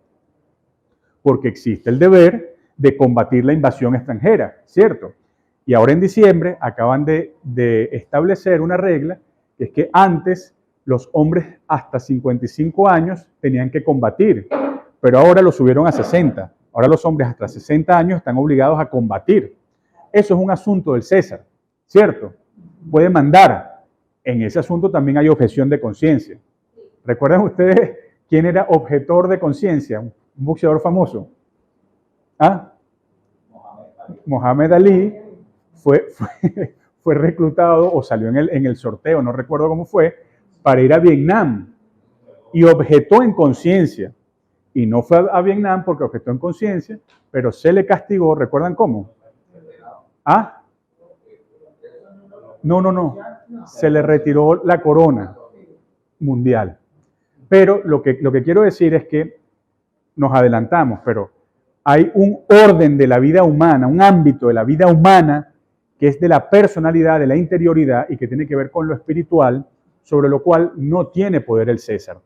Porque existe el deber de combatir la invasión extranjera, ¿cierto? Y ahora en diciembre acaban de establecer una regla, que es que antes los hombres hasta 55 años tenían que combatir, pero ahora lo subieron a 60. Ahora los hombres hasta 60 años están obligados a combatir. Eso es un asunto del César, ¿cierto? Puede mandar. En ese asunto también hay objeción de conciencia. ¿Recuerdan ustedes quién era objetor de conciencia? Un boxeador famoso. ¿Ah? Mohamed Ali fue reclutado o salió en el sorteo, no recuerdo cómo fue, para ir a Vietnam y objetó en conciencia. Y no fue a Vietnam porque objetó en conciencia, pero se le castigó, ¿recuerdan cómo? ¿Ah? No. Se le retiró la corona mundial. Pero lo que quiero decir es que nos adelantamos, pero hay un orden de la vida humana, un ámbito de la vida humana que es de la personalidad, de la interioridad y que tiene que ver con lo espiritual, sobre lo cual no tiene poder el César.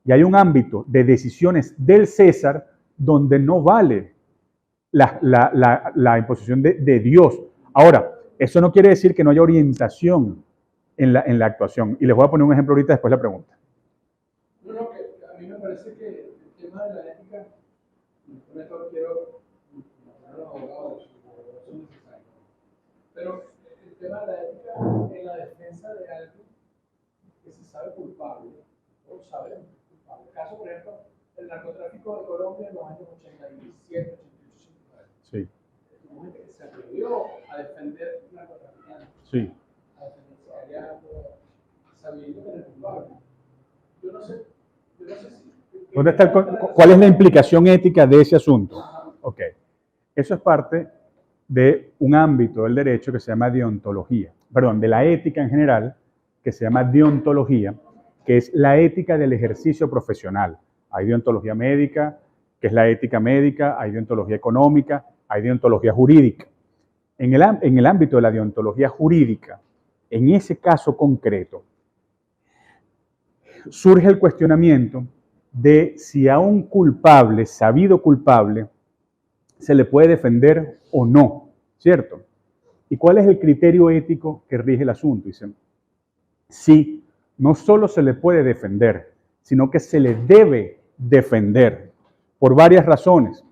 Y hay un ámbito de decisiones del César donde no vale la imposición de Dios. Ahora, eso no quiere decir que no haya orientación en la actuación. Y les voy a poner un ejemplo ahorita, después la pregunta. No, que a mí me parece que tema de la ética, con esto quiero a los abogados, son necesarios. Pero el tema de la ética en la defensa de alguien que se sabe culpable, todos sabemos culpable. El caso, por ejemplo, el narcotráfico de Colombia en los años 87, 88, 89. Sí. Se atrevió a defender narcotraficantes. Sí. A defenderse aliados, sabiendo que era culpable. Yo no sé si... ¿Dónde está ¿Cuál es la implicación ética de ese asunto? Ok. Eso es parte de un ámbito del derecho que se llama deontología. Perdón, de la ética en general, que se llama deontología, que es la ética del ejercicio profesional. Hay deontología médica, que es la ética médica, hay deontología económica, hay deontología jurídica. En el ámbito de la deontología jurídica, en ese caso concreto, surge el cuestionamiento de si a un culpable, sabido culpable, se le puede defender o no, ¿cierto? ¿Y cuál es el criterio ético que rige el asunto? Dicen, sí, no solo se le puede defender, sino que se le debe defender por varias razones.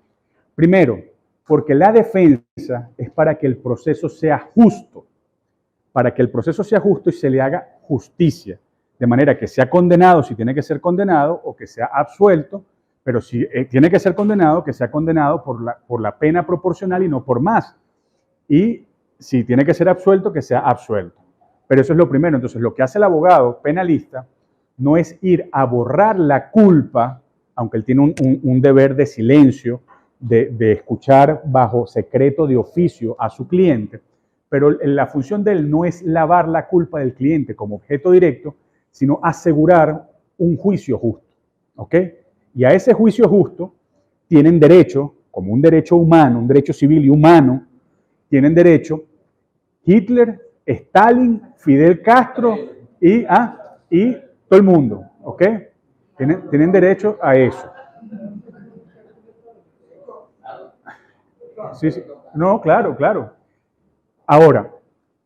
Primero, porque la defensa es para que el proceso sea justo, para que el proceso sea justo y se le haga justicia, de manera que sea condenado si tiene que ser condenado o que sea absuelto, pero si tiene que ser condenado, que sea condenado por la pena proporcional y no por más. Y si tiene que ser absuelto, que sea absuelto. Pero eso es lo primero. Entonces, lo que hace el abogado penalista no es ir a borrar la culpa, aunque él tiene un deber de silencio, de escuchar bajo secreto de oficio a su cliente, pero la función de él no es lavar la culpa del cliente como objeto directo, sino asegurar un juicio justo. ¿Ok? Y a ese juicio justo tienen derecho, como un derecho humano, un derecho civil y humano, tienen derecho Hitler, Stalin, Fidel Castro y todo el mundo, ¿ok? Tienen derecho a eso. Sí, sí. No, claro, claro. Ahora,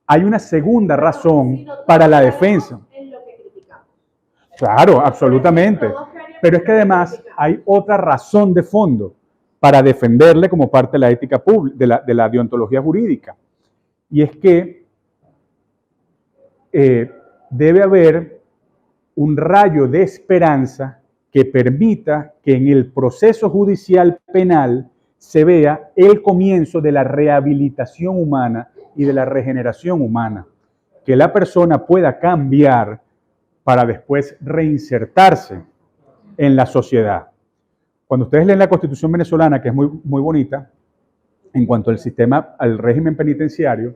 hay una segunda razón para la defensa. Claro, absolutamente. Pero es que además hay otra razón de fondo para defenderle como parte de la ética pública, de la deontología jurídica. Y es que debe haber un rayo de esperanza que permita que en el proceso judicial penal se vea el comienzo de la rehabilitación humana y de la regeneración humana. Que la persona pueda cambiar para después reinsertarse en la sociedad. Cuando ustedes leen la Constitución venezolana, que es muy, muy bonita, en cuanto al sistema, al régimen penitenciario,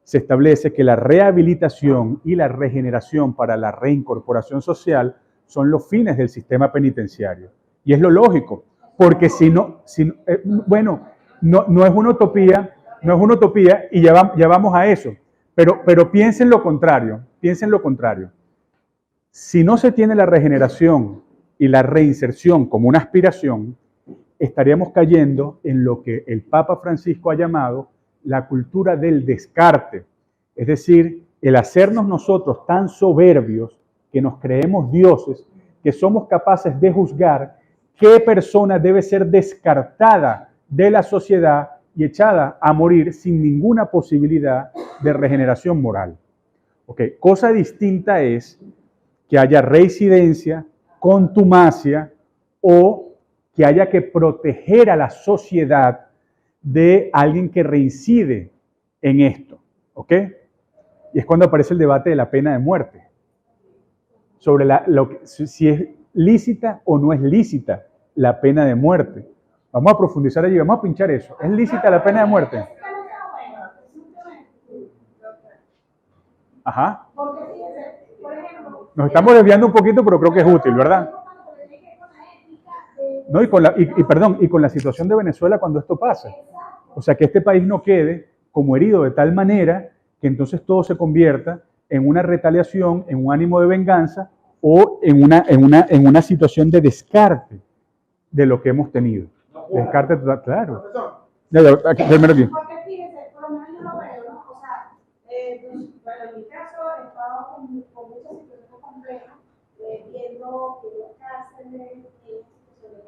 se establece que la rehabilitación y la regeneración para la reincorporación social son los fines del sistema penitenciario. Y es lo lógico, porque si no, no es una utopía, y ya vamos a eso, pero piensen lo contrario, Si no se tiene la regeneración y la reinserción como una aspiración, estaríamos cayendo en lo que el Papa Francisco ha llamado la cultura del descarte, es decir, el hacernos nosotros tan soberbios que nos creemos dioses, que somos capaces de juzgar qué persona debe ser descartada de la sociedad y echada a morir sin ninguna posibilidad de regeneración moral. Okay. Cosa distinta es que haya reincidencia, contumacia o que haya que proteger a la sociedad de alguien que reincide en esto, ¿ok? Y es cuando aparece el debate de la pena de muerte, sobre si es lícita o no es lícita la pena de muerte. Vamos a profundizar allí, vamos a pinchar eso. ¿Es lícita la pena de muerte? Ajá. Nos estamos desviando un poquito, pero creo que es útil, ¿verdad? No, y con la situación de Venezuela cuando esto pasa. O sea, que este país no quede como herido de tal manera que entonces todo se convierta en una retaliación, en un ánimo de venganza o en una situación de descarte de lo que hemos tenido. Descarte total, claro. Primero aquí. Porque fíjese, por lo menos yo lo veo, ¿no? O sea, bueno, en mi caso he estado con muchas situaciones complejas, viendo que las cárceles, situación de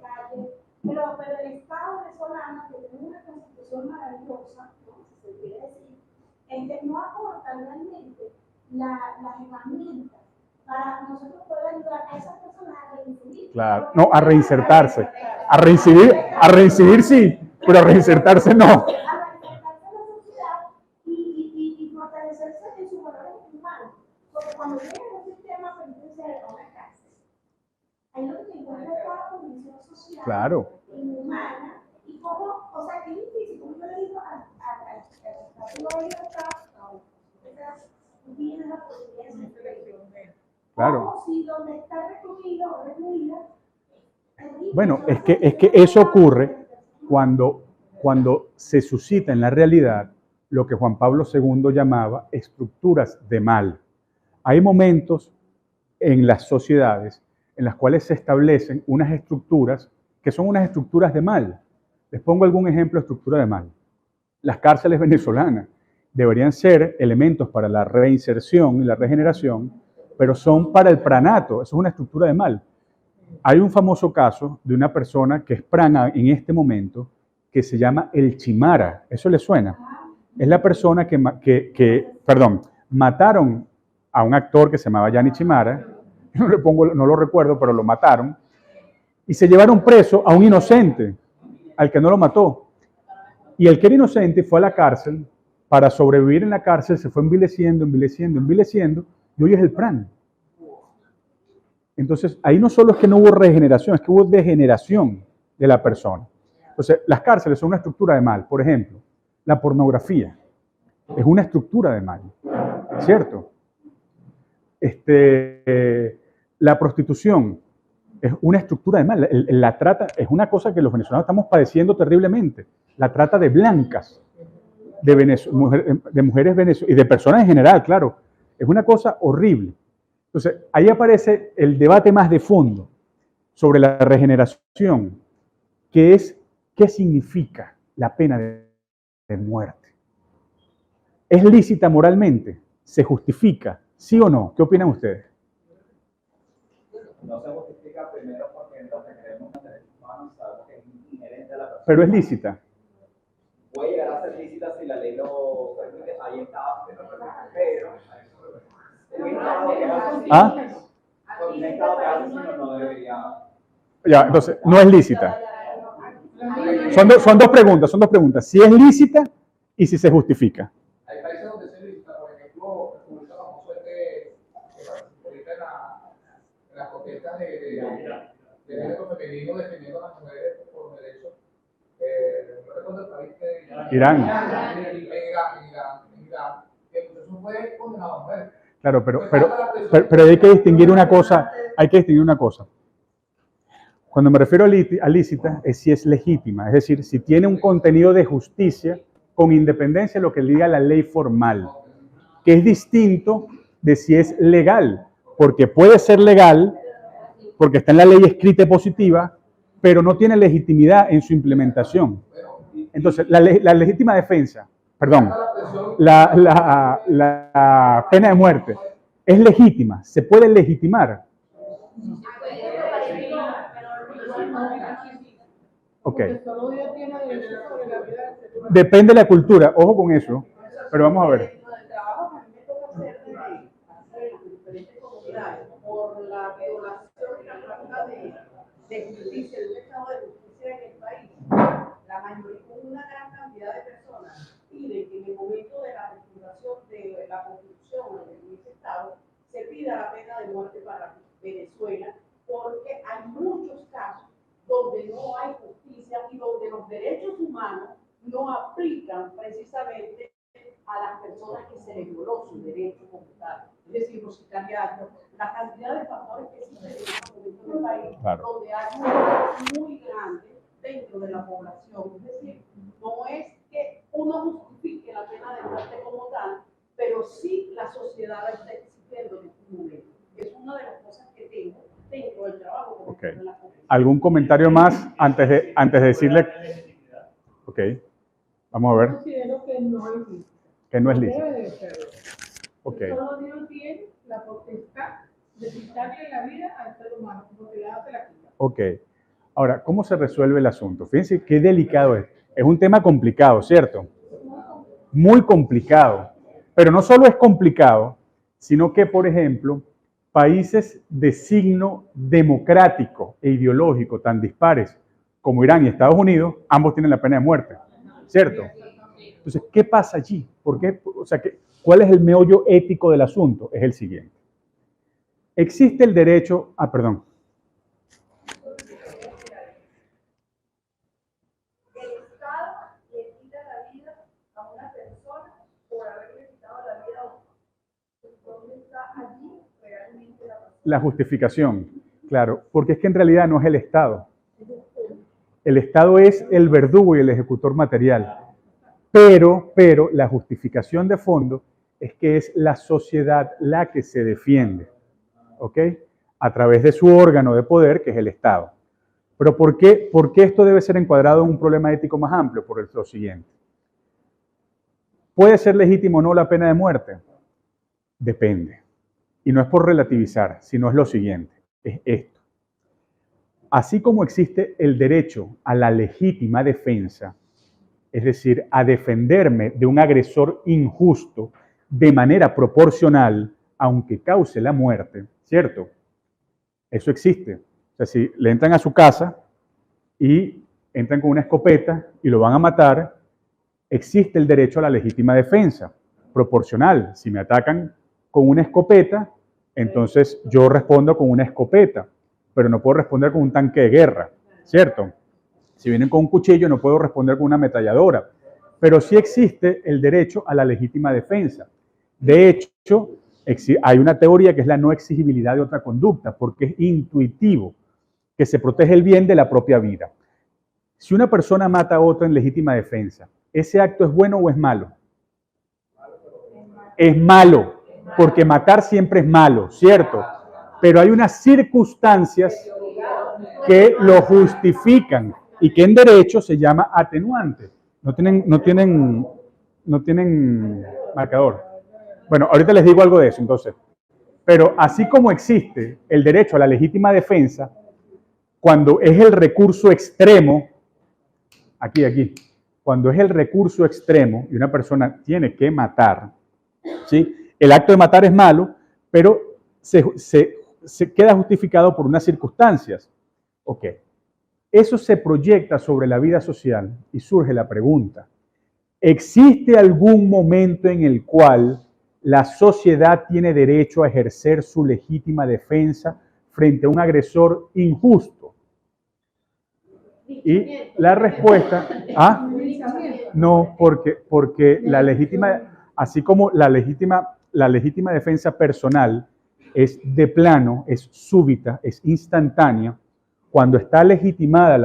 Pero el Estado venezolano, que tiene una constitución maravillosa, ¿no? Si se quiere decir, no aporta realmente las herramientas para nosotros poder ayudar a esas personas a reincidir. Claro, no, a reinsertarse. A reincidir sí, pero a reinsertarse no. A reinsertarse en la sociedad y fortalecerse en sus valores humanos. Porque cuando llegan a un sistema penitenciario o una cárcel, ahí lo que encuentra es toda la condición social, claro, inhumana, y cómo, o sea, que es difícil, como yo le digo a la libertad, tú tienes la posibilidad de selección. claro. Como si donde está recluido o recluida. Bueno, es que eso ocurre cuando se suscita en la realidad lo que Juan Pablo II llamaba estructuras de mal. Hay momentos en las sociedades en las cuales se establecen unas estructuras que son unas estructuras de mal. Les pongo algún ejemplo de estructura de mal. Las cárceles venezolanas deberían ser elementos para la reinserción y la regeneración, pero son para el pranato, eso es una estructura de mal. Hay un famoso caso de una persona que es prana en este momento, que se llama el Chimara. ¿Eso le suena? Es la persona perdón, mataron a un actor que se llamaba Gianni Chimara, no lo recuerdo, pero lo mataron, y se llevaron preso a un inocente, al que no lo mató. Y el que era inocente fue a la cárcel, para sobrevivir en la cárcel se fue envileciendo, y hoy es el PRAN. Entonces, ahí no solo es que no hubo regeneración, es que hubo degeneración de la persona. Entonces, las cárceles son una estructura de mal. Por ejemplo, la pornografía es una estructura de mal, ¿cierto? La prostitución es una estructura de mal. La trata es una cosa que los venezolanos estamos padeciendo terriblemente. La trata de blancas, de mujeres venezolanas y de personas en general, claro. Es una cosa horrible. Entonces, ahí aparece el debate más de fondo sobre la regeneración, que es qué significa la pena de muerte. ¿Es lícita moralmente? ¿Se justifica? ¿Sí o no? ¿Qué opinan ustedes? No se justifica primero porque lo que queremos hacer humanos sabemos que es inherente a la persona. Pero es lícita. Puede llegar a ser lícita si la ley lo permite. Ahí está, pero ¿Ah? un estado de asesino no debería. Ya, entonces, no es lícita. Son dos preguntas. Si es lícita y si se justifica. Hay países donde se lícita, por ejemplo, República Famosa de ahorita en las protestas de género femenino defendiendo a las mujeres por derechos. No recuerdo el país que Irán. Entonces eso fue condenado a muerte. Claro, pero hay que distinguir una cosa. Cuando me refiero a lícita, es si es legítima, es decir, si tiene un contenido de justicia con independencia de lo que diga la ley formal, que es distinto de si es legal, porque puede ser legal, porque está en la ley escrita y positiva, pero no tiene legitimidad en su implementación. Entonces, la legítima defensa, perdón, la pena de muerte es legítima, se puede legitimar. Ok. Depende de la cultura, ojo con eso, pero vamos a ver. Por la violación y la falta de justicia, de un estado de justicia en el país, la mayoría, una gran cantidad de personas piden que en el momento de la refundación de la Constitución en ese estado se pida la pena de muerte para Venezuela, porque hay muchos casos donde no hay justicia y donde los derechos humanos no aplican precisamente a las personas que se les violó su derecho como tal. Es decir, los sicariatos, la cantidad de factores que existen en el país, claro, donde hay un muy grande dentro de la población. Es decir, no es que uno justifique la pena de muerte como tal, pero sí la sociedad está exigiendo en este momento. Es una de las cosas que tengo dentro del trabajo. Okay. ¿Algún comentario más antes de decirle? Ok, vamos a ver. Yo considero que no es lícito. Que no es lícito. Debe de ser. Okay. Solo Dios tiene la potestad de quitarle la vida al ser humano, porque ya se la quita. Ok. Ahora, ¿cómo se resuelve el asunto? Fíjense qué delicado es. Es un tema complicado, ¿cierto? Muy complicado. Pero no solo es complicado, sino que, por ejemplo, países de signo democrático e ideológico tan dispares como Irán y Estados Unidos, ambos tienen la pena de muerte, ¿cierto? Entonces, ¿qué pasa allí? ¿Por qué? O sea, ¿cuál es el meollo ético del asunto? Es el siguiente. Existe el derecho a, perdón. El Estado le quita la vida a una persona por haberle quitado la vida a otra. ¿Dónde está allí realmente la razón? La justificación, claro, porque es que en realidad no es el Estado. El Estado es el verdugo y el ejecutor material. Pero la justificación de fondo es que es la sociedad la que se defiende, ¿ok? A través de su órgano de poder, que es el Estado. Pero ¿por qué esto debe ser encuadrado en un problema ético más amplio? Por lo siguiente. ¿Puede ser legítimo o no la pena de muerte? Depende. Y no es por relativizar, sino es lo siguiente, es esto. Así como existe el derecho a la legítima defensa, es decir, a defenderme de un agresor injusto de manera proporcional, aunque cause la muerte, ¿cierto? Eso existe. O sea, si le entran a su casa y entran con una escopeta y lo van a matar, existe el derecho a la legítima defensa, proporcional. Si me atacan con una escopeta, entonces yo respondo con una escopeta, pero no puedo responder con un tanque de guerra, ¿cierto? Si vienen con un cuchillo, no puedo responder con una ametralladora. Pero sí existe el derecho a la legítima defensa. De hecho, hay una teoría que es la no exigibilidad de otra conducta, porque es intuitivo que se protege el bien de la propia vida. Si una persona mata a otra en legítima defensa, ¿ese acto es bueno o es malo? Es malo, porque matar siempre es malo, ¿cierto? Pero hay unas circunstancias que lo justifican y que en derecho se llama atenuante. No tienen marcador. Bueno, ahorita les digo algo de eso, entonces. Pero así como existe el derecho a la legítima defensa, cuando es el recurso extremo, cuando es el recurso extremo y una persona tiene que matar, ¿sí? El acto de matar es malo, pero se queda justificado por unas circunstancias. Ok. Eso se proyecta sobre la vida social y surge la pregunta, ¿existe algún momento en el cual la sociedad tiene derecho a ejercer su legítima defensa frente a un agresor injusto? Y la respuesta, no, porque la legítima, así como la legítima defensa personal es de plano, es súbita, es instantánea. Cuando está legitimada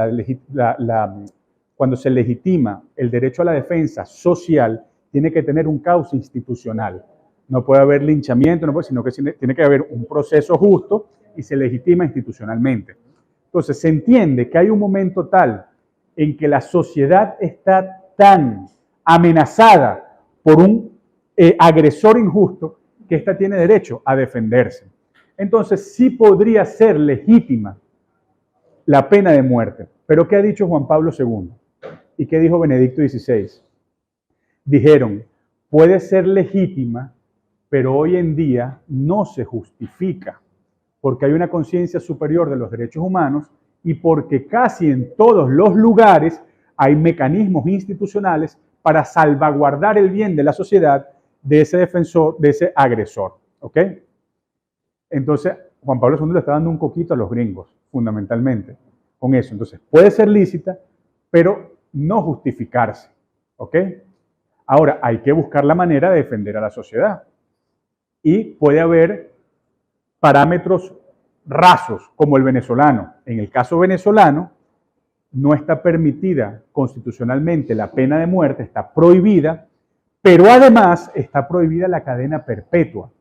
cuando se legitima el derecho a la defensa social, tiene que tener un cauce institucional. No puede haber linchamiento, sino que tiene que haber un proceso justo y se legitima institucionalmente. Entonces, se entiende que hay un momento tal en que la sociedad está tan amenazada por un agresor injusto que ésta tiene derecho a defenderse. Entonces, sí podría ser legítima la pena de muerte. Pero ¿qué ha dicho Juan Pablo II? ¿Y qué dijo Benedicto XVI? Dijeron, puede ser legítima, pero hoy en día no se justifica, porque hay una conciencia superior de los derechos humanos y porque casi en todos los lugares hay mecanismos institucionales para salvaguardar el bien de la sociedad de ese defensor, de ese agresor. ¿Ok? Entonces, Juan Pablo II le está dando un coquito a los gringos, fundamentalmente, con eso. Entonces, puede ser lícita, pero no justificarse. ¿Ok? Ahora, hay que buscar la manera de defender a la sociedad. Y puede haber parámetros rasos, como el venezolano. En el caso venezolano, no está permitida constitucionalmente la pena de muerte, está prohibida, pero además está prohibida la cadena perpetua.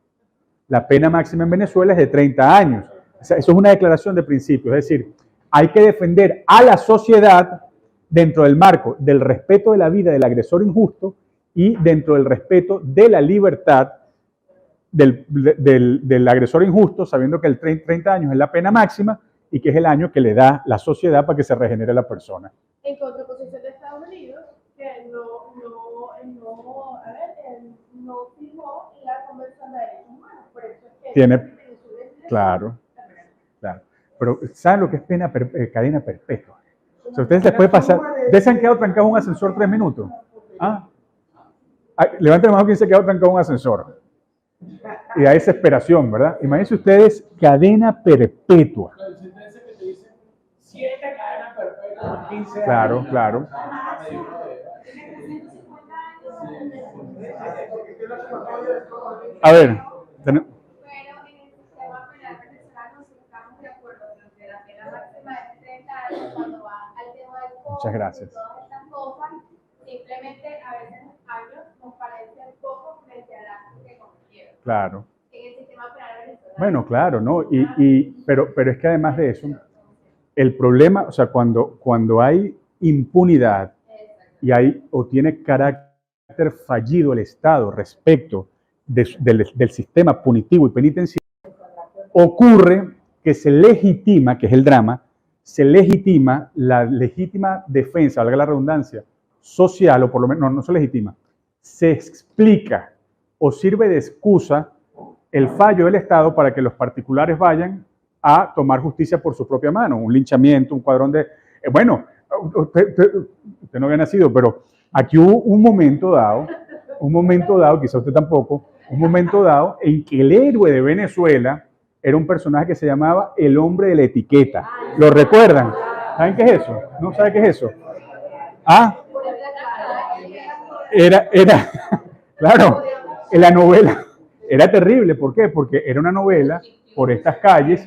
La pena máxima en Venezuela es de 30 años. O sea, eso es una declaración de principios. Es decir, hay que defender a la sociedad dentro del marco del respeto de la vida del agresor injusto y dentro del respeto de la libertad del agresor injusto, sabiendo que el 30 años es la pena máxima y que es el año que le da la sociedad para que se regenere la persona. En contraposición de Estados Unidos, que no firmó la Convención de Derechos Humanos. Por eso es que Tiene, claro. Pero ¿saben lo que es cadena perpetua? O sea, ustedes les puede pasar, ¿ustedes se han quedado trancados en un ascensor 3 minutos? ¿Ah? Levanten la mano quien se ha quedado trancado en un ascensor. Y hay desesperación, ¿verdad? Imagínense ustedes, cadena perpetua. La sentencia que te dice 7 cadenas perpetuas, 15 años. Claro, claro. A ver, Pero en el sistema penal venezolano sí estamos de acuerdo que la pena máxima es 30 años cuando va al tema del COVID. Muchas gracias. Y todas estas cosas, simplemente a veces años nos parecen poco frente a las que cometieron. Claro. En el sistema penal venezolano. Bueno, claro, ¿no? Pero es que además de eso, el problema, o sea, cuando hay impunidad y o tiene carácter fallido el Estado respecto del sistema punitivo y penitenciario, ocurre que se legitima, que es el drama, se legitima la legítima defensa, valga la redundancia, social, o por lo menos no se legitima, se explica o sirve de excusa el fallo del Estado para que los particulares vayan a tomar justicia por su propia mano, un linchamiento, un cuadrón de... bueno, usted no había nacido, pero aquí hubo un momento dado, quizá usted tampoco, un momento dado en que el héroe de Venezuela era un personaje que se llamaba el hombre de la etiqueta. ¿Lo recuerdan? ¿Saben qué es eso? ¿No saben qué es eso? Ah, claro, en la novela era terrible. ¿Por qué? Porque era una novela por estas calles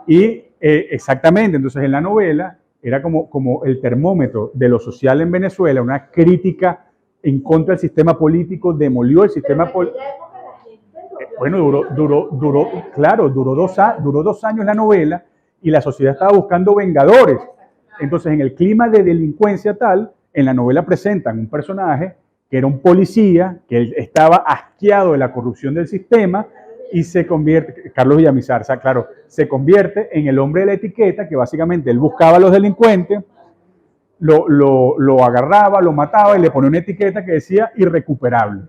y exactamente, entonces en la novela era como el termómetro de lo social en Venezuela, una crítica en contra del sistema político, demolió el sistema político. Bueno, duró 2 años la novela y la sociedad estaba buscando vengadores. Entonces, en el clima de delincuencia tal, en la novela presentan un personaje que era un policía, que él estaba asqueado de la corrupción del sistema y se convierte, Carlos Villamizar, o sea, claro, se convierte en el hombre de la etiqueta, que básicamente él buscaba a los delincuentes, lo agarraba, lo mataba y le ponía una etiqueta que decía irrecuperable.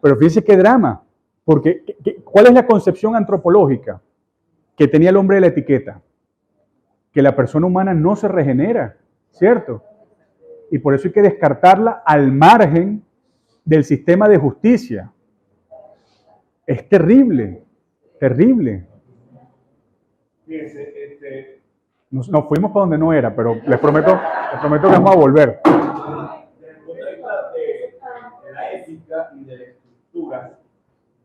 Pero fíjense qué drama, porque ¿cuál es la concepción antropológica que tenía el hombre de la etiqueta? Que la persona humana no se regenera, ¿cierto? Y por eso hay que descartarla al margen del sistema de justicia. Es terrible, terrible. Fíjense, Nos fuimos para donde no era, pero les prometo que vamos a volver. Desde el punto de vista de la ética y de la estructura,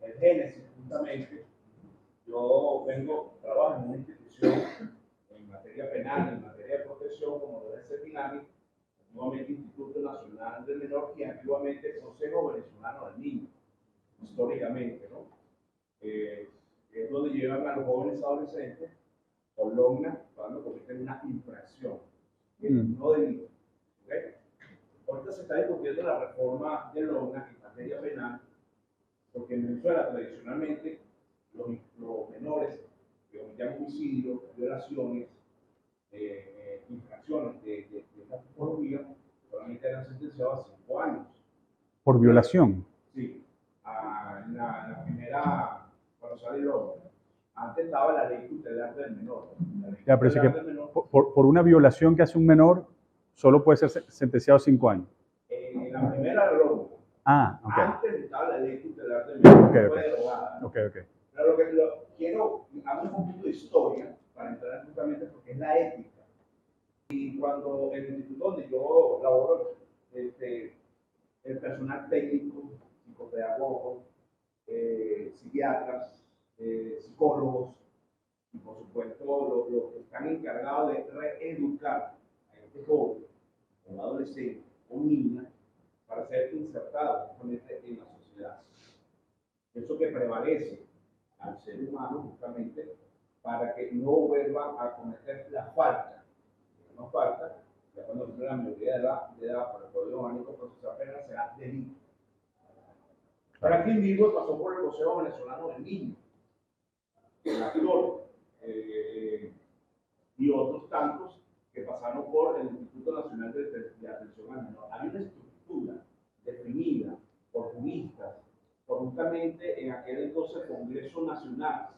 el génesis justamente, yo trabajo en una institución en materia penal, en materia de protección, como debe ser FINAMI, antiguamente Instituto Nacional del Menor y antiguamente Consejo Venezolano del Niño, históricamente, ¿no? Es donde llevan a los jóvenes adolescentes por LOGNA cuando cometen una infracción, no delito. ¿Okay? Ahorita se está discutiendo la reforma de LOGNA en materia penal, porque en Venezuela tradicionalmente los menores que cometían homicidios, violaciones, infracciones de esta tipología, solamente eran sentenciados a 5 años. ¿Por violación? Sí. En la primera, cuando sale LOGNA, antes estaba la ley tutelar del menor. Ya, pero es que por una violación que hace un menor, solo puede ser sentenciado a 5 años. En la primera LOGNA. Okay. Antes estaba la ley tutelar del menor, fue derogada. Okay. Pero quiero hacer un poquito de historia para entrar justamente porque es la ética. Y cuando en el instituto donde yo laboro, el personal técnico, psicopedagogos, psiquiatras, psicólogos y por supuesto los que están encargados de reeducar a este joven, un adolescente, un niño, para ser insertado justamente en la sociedad. Eso que prevalece al ser humano justamente para que no vuelvan a cometer la falta. No falta, ya cuando tiene la mayoría de edad para el Código Orgánico Procesal Penal será delito. Para que individuo pasó por el Consejo Venezolano del Niño, el actor, y por el Instituto Nacional de Atención al Menor. Hay una estructura definida por juristas, por justamente en aquel entonces Congreso Nacional,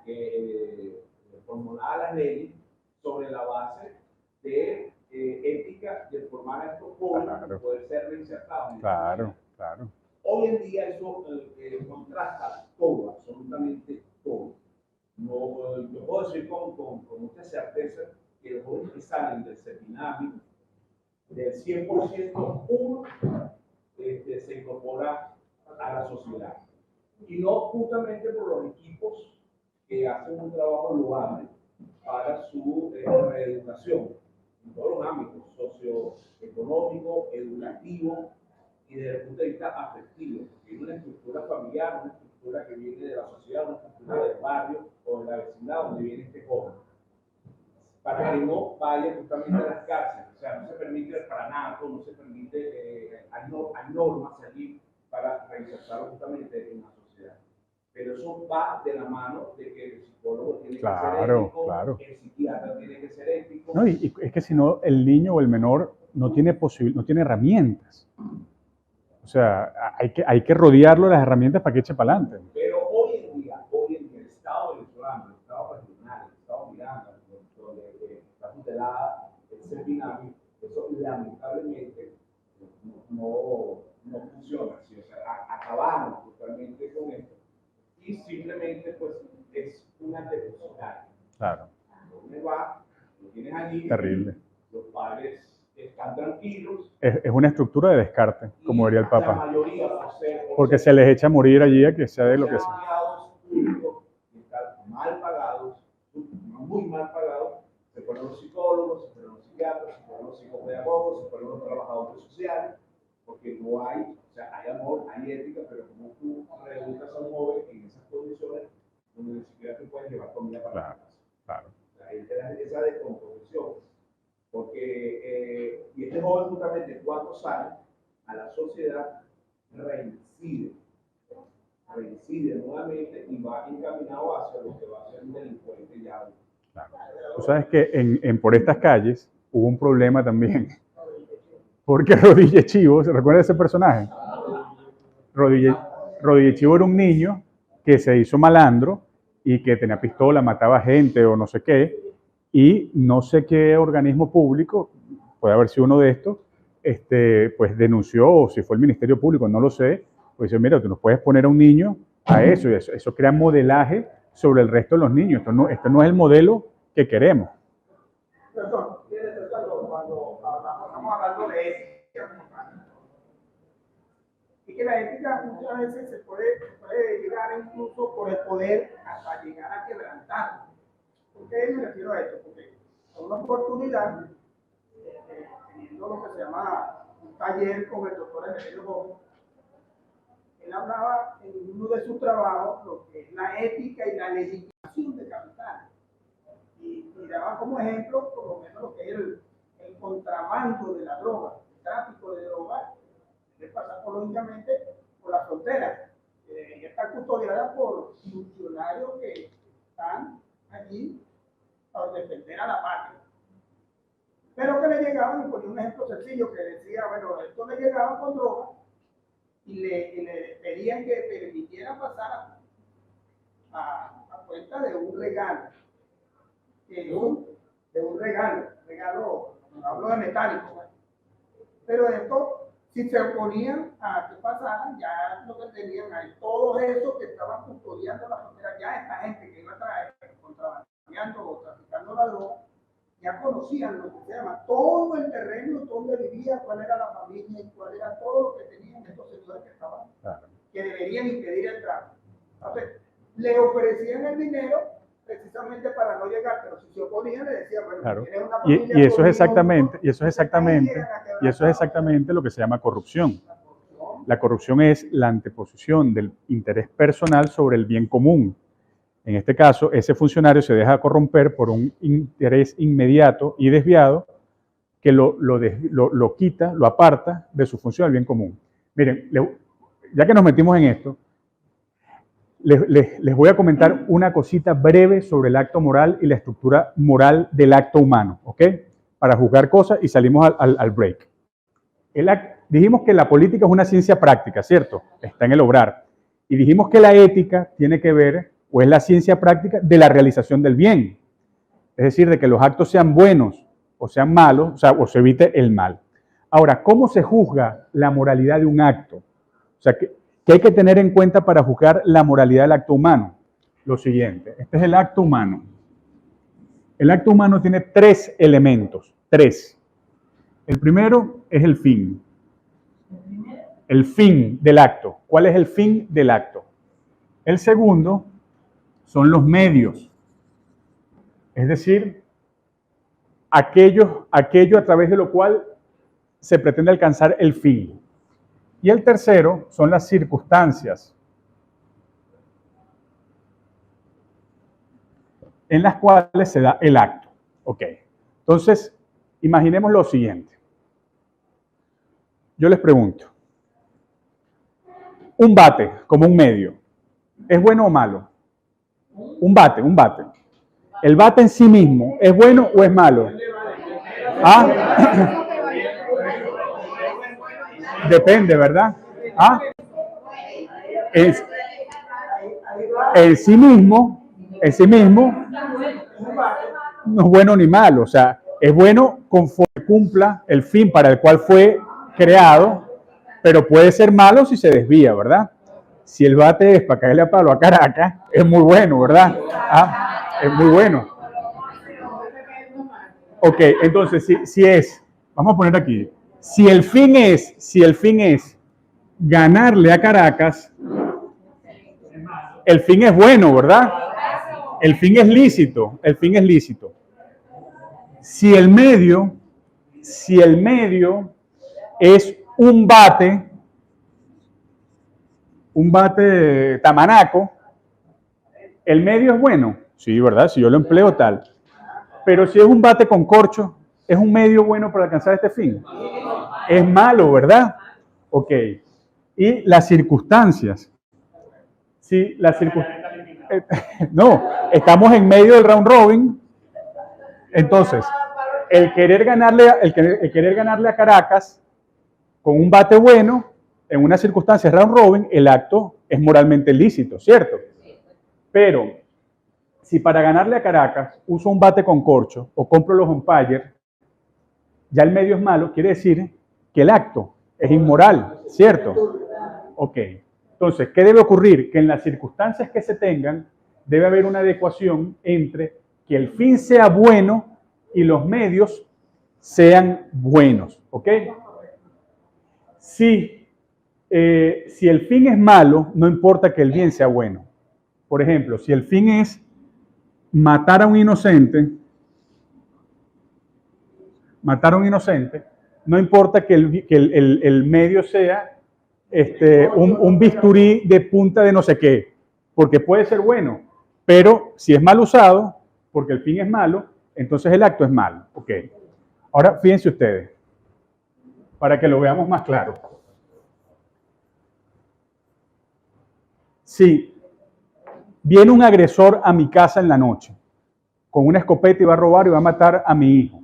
que formulaba las leyes sobre la base de ética de formar a estos jóvenes para poder ser reinsertados. Claro, claro. Hoy en día eso contrasta todo, absolutamente todo. No, yo puedo decir con mucha certeza que los jóvenes que salen del seminario, del 100%, uno se incorpora a la sociedad. Y no justamente por los equipos que hacen un trabajo loable para su reeducación en todos los ámbitos, socioeconómico, educativo y desde el punto de vista afectivo. Tiene una estructura familiar, una estructura que viene de la sociedad, una estructura del barrio o de la vecindad donde viene este joven. Para que no vaya justamente a las cárceles. O sea, no se permite el pranato, no se permite, hay normas allí para reinsertarlo justamente en la sociedad. Pero eso va de la mano de que el psicólogo tiene que ser ético, el psiquiatra tiene que ser ético. No, y es que si no, el niño o el menor no tiene herramientas. O sea, hay que rodearlo de las herramientas para que eche para adelante. Pero hoy en día, el Estado venezolano, el Estado regional, el Estado Miranda, donde está tutelada el seminario, eso lamentablemente no funciona así. O sea, acabamos totalmente con esto. Y simplemente, pues, es una depositaria. Claro. ¿Dónde va? Lo tienes allí. Terrible. Los padres están tranquilos. Es una estructura de descarte, como diría el Papa. La mayoría, porque se les echa a morir allí a que sea de lo que sea. Públicos que están mal pagados, muy mal pagados. Se fueron los psicólogos, se fueron los psiquiatras, se fueron los psicopedagogos, se fueron los trabajadores sociales, porque no hay, o sea, hay amor, hay ética, pero como tú reeducas a un joven en esas condiciones donde ni siquiera te puedes llevar comida para la casa. Claro. O sea, esa descomposición. Porque, y este joven justamente cuando sale a la sociedad reincide nuevamente y va encaminado hacia lo que va a ser un delincuente ya. Claro. Tú sabes que por estas calles hubo un problema también. Porque Rodille Chivo, ¿se recuerda ese personaje? Rodille Chivo era un niño que se hizo malandro y que tenía pistola, mataba gente o no sé qué. Y no sé qué organismo público, puede haber sido uno de estos, pues denunció, o si fue el Ministerio Público, no lo sé, pues dice, mira, tú no puedes poner a un niño a eso, y eso crea modelaje sobre el resto de los niños. Esto no es el modelo que queremos. Perdón, cuando estamos hablando de ética, y que la ética muchas veces se puede llegar incluso por el poder hasta llegar a quebrantar. ¿Por qué me refiero a esto? Porque en una oportunidad, teniendo lo que se llama un taller con el doctor Emeterio Gómez, él hablaba en uno de sus trabajos lo que es la ética y la legitimación de capital. Y daba como ejemplo, por lo menos, lo que es el contrabando de la droga, el tráfico de droga, que pasa lógicamente por la frontera, que debería estar custodiada por funcionarios que están allí para defender a la patria. Pero que le llegaban, y ponía un ejemplo sencillo que decía, bueno, esto le llegaba con droga y le pedían que permitiera pasar a cuenta de un regalo. De un regalo, no hablo de metálico, ¿no? Pero esto, si se oponían a que pasaran, ya lo que tenían ahí, todos esos que estaban custodiando la frontera, ya esta gente que iba a traer, contrabandeando o traficando la droga, ya conocían lo que se llama todo el terreno donde vivía, cuál era la familia y cuál era todo lo que tenían estos señores que estaban, que deberían impedir el tráfico. Entonces, le ofrecían el dinero precisamente para no llegar, pero si se oponían le decían, bueno, claro. tienes una familia Y eso es y exactamente lo que se llama corrupción. La corrupción es la anteposición del interés personal sobre el bien común. En este caso, ese funcionario se deja corromper por un interés inmediato y desviado que lo quita, lo aparta de su función al bien común. Miren, ya que nos metimos en esto, les voy a comentar una cosita breve sobre el acto moral y la estructura moral del acto humano, ¿ok? para juzgar cosas y salimos al break. Dijimos que la política es una ciencia práctica, ¿cierto? Está en el obrar. Y dijimos que la ética tiene que ver, o es la ciencia práctica, de la realización del bien. Es decir, de que los actos sean buenos o sean malos, o se evite el mal. Ahora, ¿cómo se juzga la moralidad de un acto? O sea, ¿qué hay que tener en cuenta para juzgar la moralidad del acto humano? Lo siguiente, este es el acto humano. El acto humano tiene 3 elementos, 3. El primero es el fin. El fin del acto. ¿Cuál es el fin del acto? El segundo son los medios. Es decir, aquello a través de lo cual se pretende alcanzar el fin. Y el tercero son las circunstancias en las cuales se da el acto. Ok. Entonces, imaginemos lo siguiente. Yo les pregunto, un bate como un medio, ¿es bueno o malo? Un bate. ¿El bate en sí mismo es bueno o es malo? ¿Ah? Depende, ¿verdad? ¿Ah? En sí mismo no es bueno ni malo, o sea, es bueno conforme cumpla el fin para el cual fue creado, pero puede ser malo si se desvía, ¿verdad? Si el bate es para caerle a palo a Caracas, es muy bueno, ¿verdad? ¿Ah? Es muy bueno. Ok, entonces, si es, vamos a poner aquí, si el fin es ganarle a Caracas, el fin es bueno, ¿verdad? El fin es lícito, Si el medio es un bate tamanaco, el medio es bueno, sí, ¿verdad? Si yo lo empleo tal. Pero si es un bate con corcho, ¿es un medio bueno para alcanzar este fin? Es malo, ¿verdad? Ok. Y las circunstancias. Sí, no, estamos en medio del round robin. Entonces, el querer ganarle a Caracas con un bate bueno, en unas circunstancias round robin, el acto es moralmente lícito, ¿cierto? Pero, si para ganarle a Caracas uso un bate con corcho o compro los umpires, ya el medio es malo, quiere decir que el acto es inmoral, ¿cierto? Ok. Entonces, ¿qué debe ocurrir? Que en las circunstancias que se tengan, debe haber una adecuación entre que el fin sea bueno y los medios sean buenos, ¿ok? Si el fin es malo, no importa que el bien sea bueno. Por ejemplo, si el fin es matar a un inocente, no importa que el medio sea un bisturí de punta de no sé qué, porque puede ser bueno, pero si es mal usado, porque el fin es malo, entonces el acto es malo. Ok. Ahora, fíjense ustedes, para que lo veamos más claro. Si viene un agresor a mi casa en la noche, con una escopeta y va a robar y va a matar a mi hijo,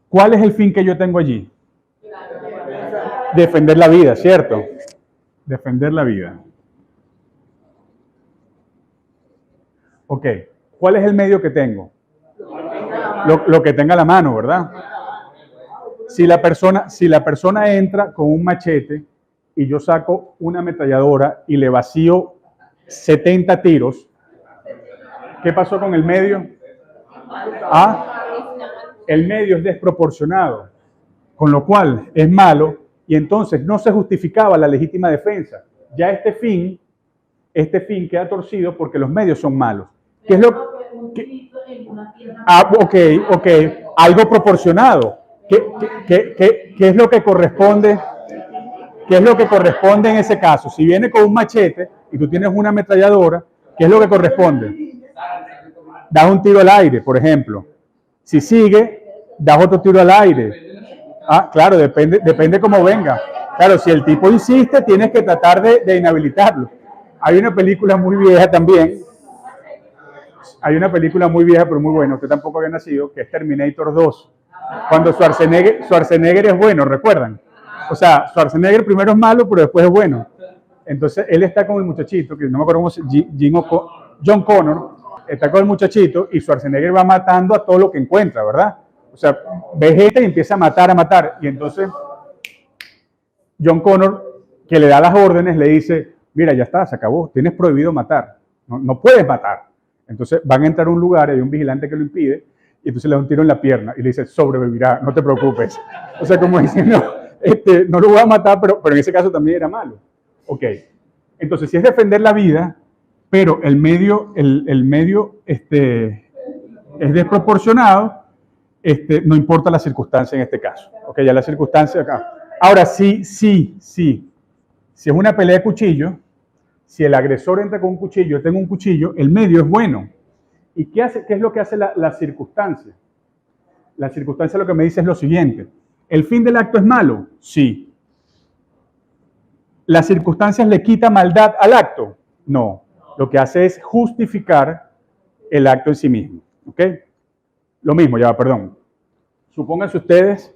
¿cuál es el fin que yo tengo allí? Defender la vida, ¿cierto? Defender la vida. Ok, ¿cuál es el medio que tengo? Lo que tenga a la mano, ¿verdad? Si la persona entra con un machete y yo saco una ametralladora y le vacío 70 tiros, ¿qué pasó con el medio? El medio es desproporcionado, con lo cual es malo y entonces no se justificaba la legítima defensa. Ya este fin queda torcido porque los medios son malos. ¿Qué es lo que? Ok, algo proporcionado. ¿Qué es lo que corresponde? ¿Qué es lo que corresponde en ese caso? Si viene con un machete y tú tienes una ametralladora, ¿qué es lo que corresponde? Das un tiro al aire, por ejemplo. Si sigue, das otro tiro al aire. Claro, depende cómo venga. Claro, si el tipo insiste, tienes que tratar de inhabilitarlo. Hay una película muy vieja también. Hay una película muy vieja, pero muy buena. Usted tampoco había nacido, que es Terminator 2. Cuando Schwarzenegger es bueno, ¿recuerdan? O sea, Schwarzenegger primero es malo, pero después es bueno. Entonces, él está con el muchachito, que no me acuerdo cómo se llama, John Connor, está con el muchachito y Schwarzenegger va matando a todo lo que encuentra, ¿verdad? O sea, vegeta y empieza a matar. Y entonces, John Connor, que le da las órdenes, le dice, mira, ya está, se acabó, tienes prohibido matar, no puedes matar. Entonces, van a entrar a un lugar y hay un vigilante que lo impide, y entonces le da un tiro en la pierna y le dice, sobrevivirá, no te preocupes. O sea, como diciendo, no lo voy a matar, pero en ese caso también era malo. Ok, entonces si es defender la vida, pero el medio es desproporcionado, no importa la circunstancia en este caso. Ok, ya la circunstancia acá. Ahora, sí. Si es una pelea de cuchillo, si el agresor entra con un cuchillo, yo tengo un cuchillo, el medio es bueno. ¿Y qué es lo que hace la circunstancia? La circunstancia lo que me dice es lo siguiente. ¿El fin del acto es malo? Sí. ¿Las circunstancias le quita maldad al acto? No. Lo que hace es justificar el acto en sí mismo. ¿Ok? Lo mismo, perdón. Supónganse ustedes.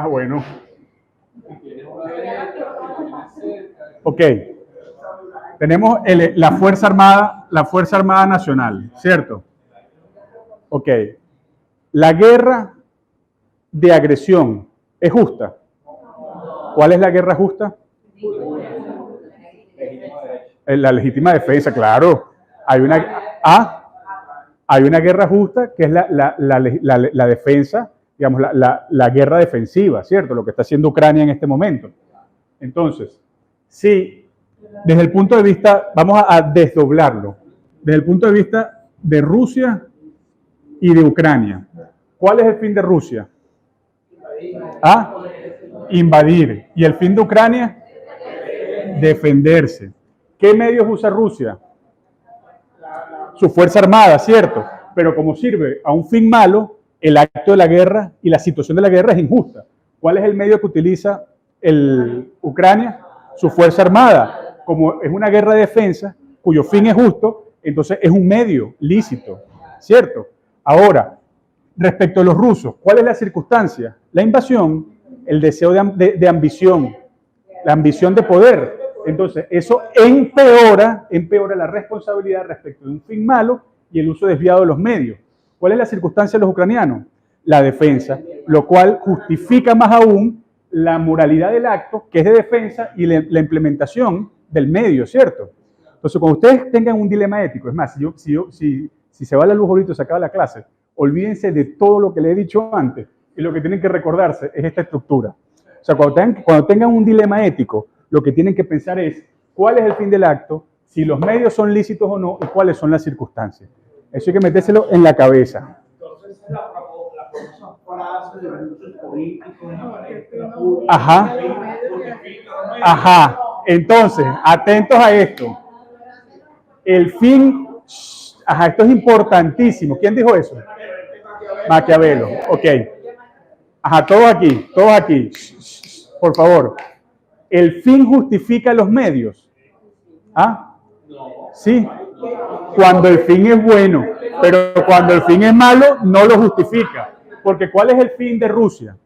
Bueno. Ok. Tenemos la Fuerza Armada Nacional, ¿cierto? Ok. La guerra de agresión ¿es justa? ¿Cuál es la guerra justa? La legítima defensa, claro. Hay una guerra justa que es la defensa, digamos, la guerra defensiva, ¿cierto? Lo que está haciendo Ucrania en este momento. Entonces, sí, desde el punto de vista, vamos a desdoblarlo, desde el punto de vista de Rusia y de Ucrania. ¿Cuál es el fin de Rusia? Invadir. ¿Y el fin de Ucrania? Defenderse. ¿Qué medios usa Rusia? Su fuerza armada, ¿cierto? Pero como sirve a un fin malo, el acto de la guerra y la situación de la guerra es injusta. ¿Cuál es el medio que utiliza Ucrania? Su fuerza armada. Como es una guerra de defensa, cuyo fin es justo, entonces es un medio lícito, ¿cierto? Ahora, respecto a los rusos, ¿cuál es la circunstancia? La invasión, el deseo de ambición, la ambición de poder. Entonces, eso empeora la responsabilidad respecto de un fin malo y el uso desviado de los medios. ¿Cuál es la circunstancia de los ucranianos? La defensa, lo cual justifica más aún la moralidad del acto, que es de defensa, y la implementación del medio, ¿cierto? Entonces, cuando ustedes tengan un dilema ético, es más, si se va la luz ahorita y se acaba la clase, olvídense de todo lo que le he dicho antes, y lo que tienen que recordarse es esta estructura. O sea, cuando tengan un dilema ético, lo que tienen que pensar es cuál es el fin del acto, si los medios son lícitos o no, y cuáles son las circunstancias. Eso hay que metérselo en la cabeza. Entonces, la famosa frase de muchos políticos, Ajá. Entonces, atentos a esto. El fin, esto es importantísimo. ¿Quién dijo eso? Maquiavelo. Ok. Todos aquí. Por favor. ¿El fin justifica los medios? Sí. Cuando el fin es bueno, pero cuando el fin es malo, no lo justifica. Porque ¿cuál es el fin de Rusia?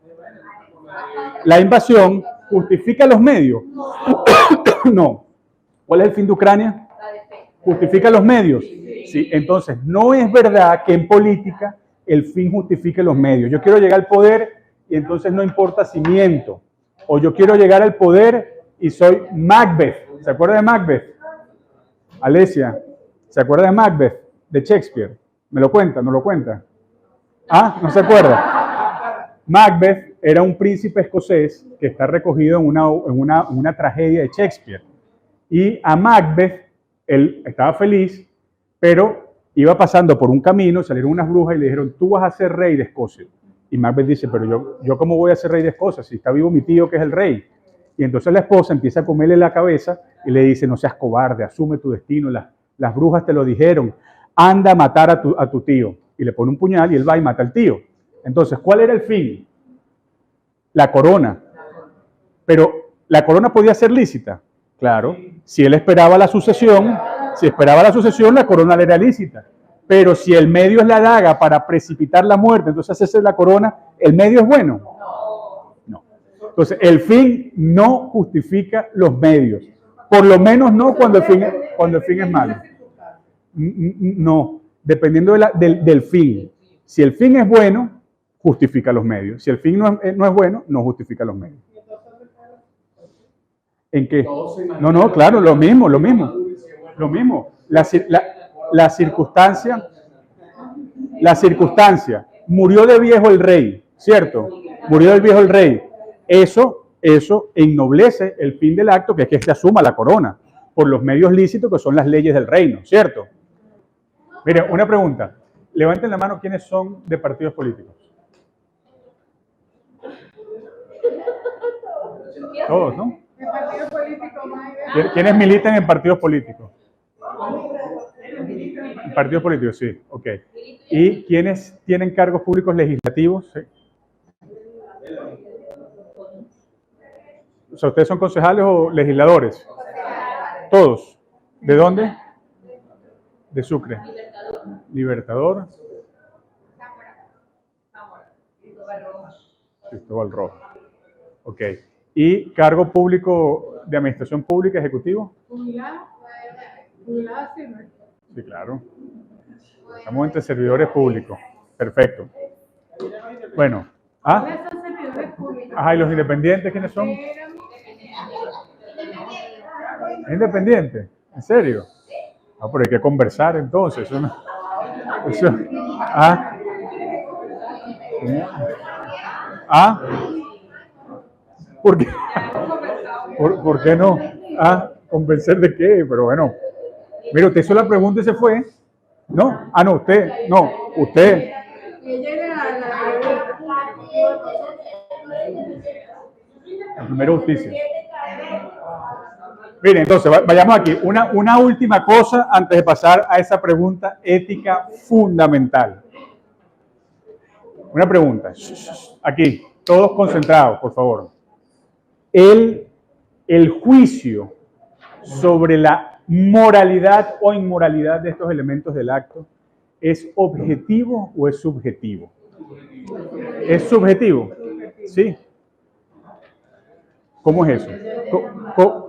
La invasión. ¿Justifica los medios? No. ¿Cuál es el fin de Ucrania? ¿Justifica los medios? Sí. Entonces, no es verdad que en política el fin justifique los medios. Yo quiero llegar al poder y entonces no importa si miento. O yo quiero llegar al poder y soy Macbeth. ¿Se acuerda de Macbeth? Alesia, ¿se acuerda de Macbeth? De Shakespeare. ¿Me lo cuenta? ¿No lo cuenta? ¿No se acuerda? Macbeth era un príncipe escocés que está recogido en una tragedia de Shakespeare. Y a Macbeth, él estaba feliz, pero iba pasando por un camino, salieron unas brujas y le dijeron, tú vas a ser rey de Escocia. Y Macbeth dice, pero yo ¿cómo voy a ser rey de Escocia si está vivo mi tío que es el rey? Y entonces la esposa empieza a comerle la cabeza y le dice, no seas cobarde, asume tu destino, las brujas te lo dijeron, anda a matar a tu tío. Y le pone un puñal y él va y mata al tío. Entonces, ¿cuál era el fin? La corona. Pero, ¿la corona podía ser lícita? Claro. Si él esperaba la sucesión, la corona le era lícita. Pero si el medio es la daga para precipitar la muerte, entonces hacerse la corona, ¿el medio es bueno? No. Entonces, el fin no justifica los medios. Por lo menos no cuando el fin es malo. No, dependiendo del fin. Si el fin es bueno, justifica los medios. Si el fin no es bueno, no justifica los medios. ¿En qué? No, claro, lo mismo. La circunstancia, murió de viejo el rey, ¿cierto? Murió de viejo el rey. Eso ennoblece el fin del acto, que es que se asuma la corona, por los medios lícitos que son las leyes del reino, ¿cierto? Mire, una pregunta. Levanten la mano quienes son de partidos políticos. Todos, ¿no? ¿Quiénes militan en partidos políticos? En partidos políticos, sí, ok. ¿Y quiénes tienen cargos públicos legislativos? Sí. O sea, ¿ustedes son concejales o legisladores? Todos. ¿De dónde? De Sucre. Libertador. Cristóbal Rojas. Ok. ¿Y cargo público de administración pública ejecutivo? Sí, claro. Estamos entre servidores públicos. Perfecto. Bueno. ¿Y los independientes quiénes son? ¿Independientes? ¿En serio? Pero hay que conversar entonces. ¿Por qué? ¿Por qué no? ¿Convencer de qué? Pero bueno. Mire, usted hizo la pregunta y se fue. ¿No? No, usted. No, usted. La primera justicia. Mire, entonces, vayamos aquí. Una última cosa antes de pasar a esa pregunta ética fundamental. Una pregunta. Aquí, todos concentrados, por favor. El juicio sobre la moralidad o inmoralidad de estos elementos del acto, ¿es objetivo o es subjetivo? ¿Es subjetivo? Sí. ¿Cómo es eso?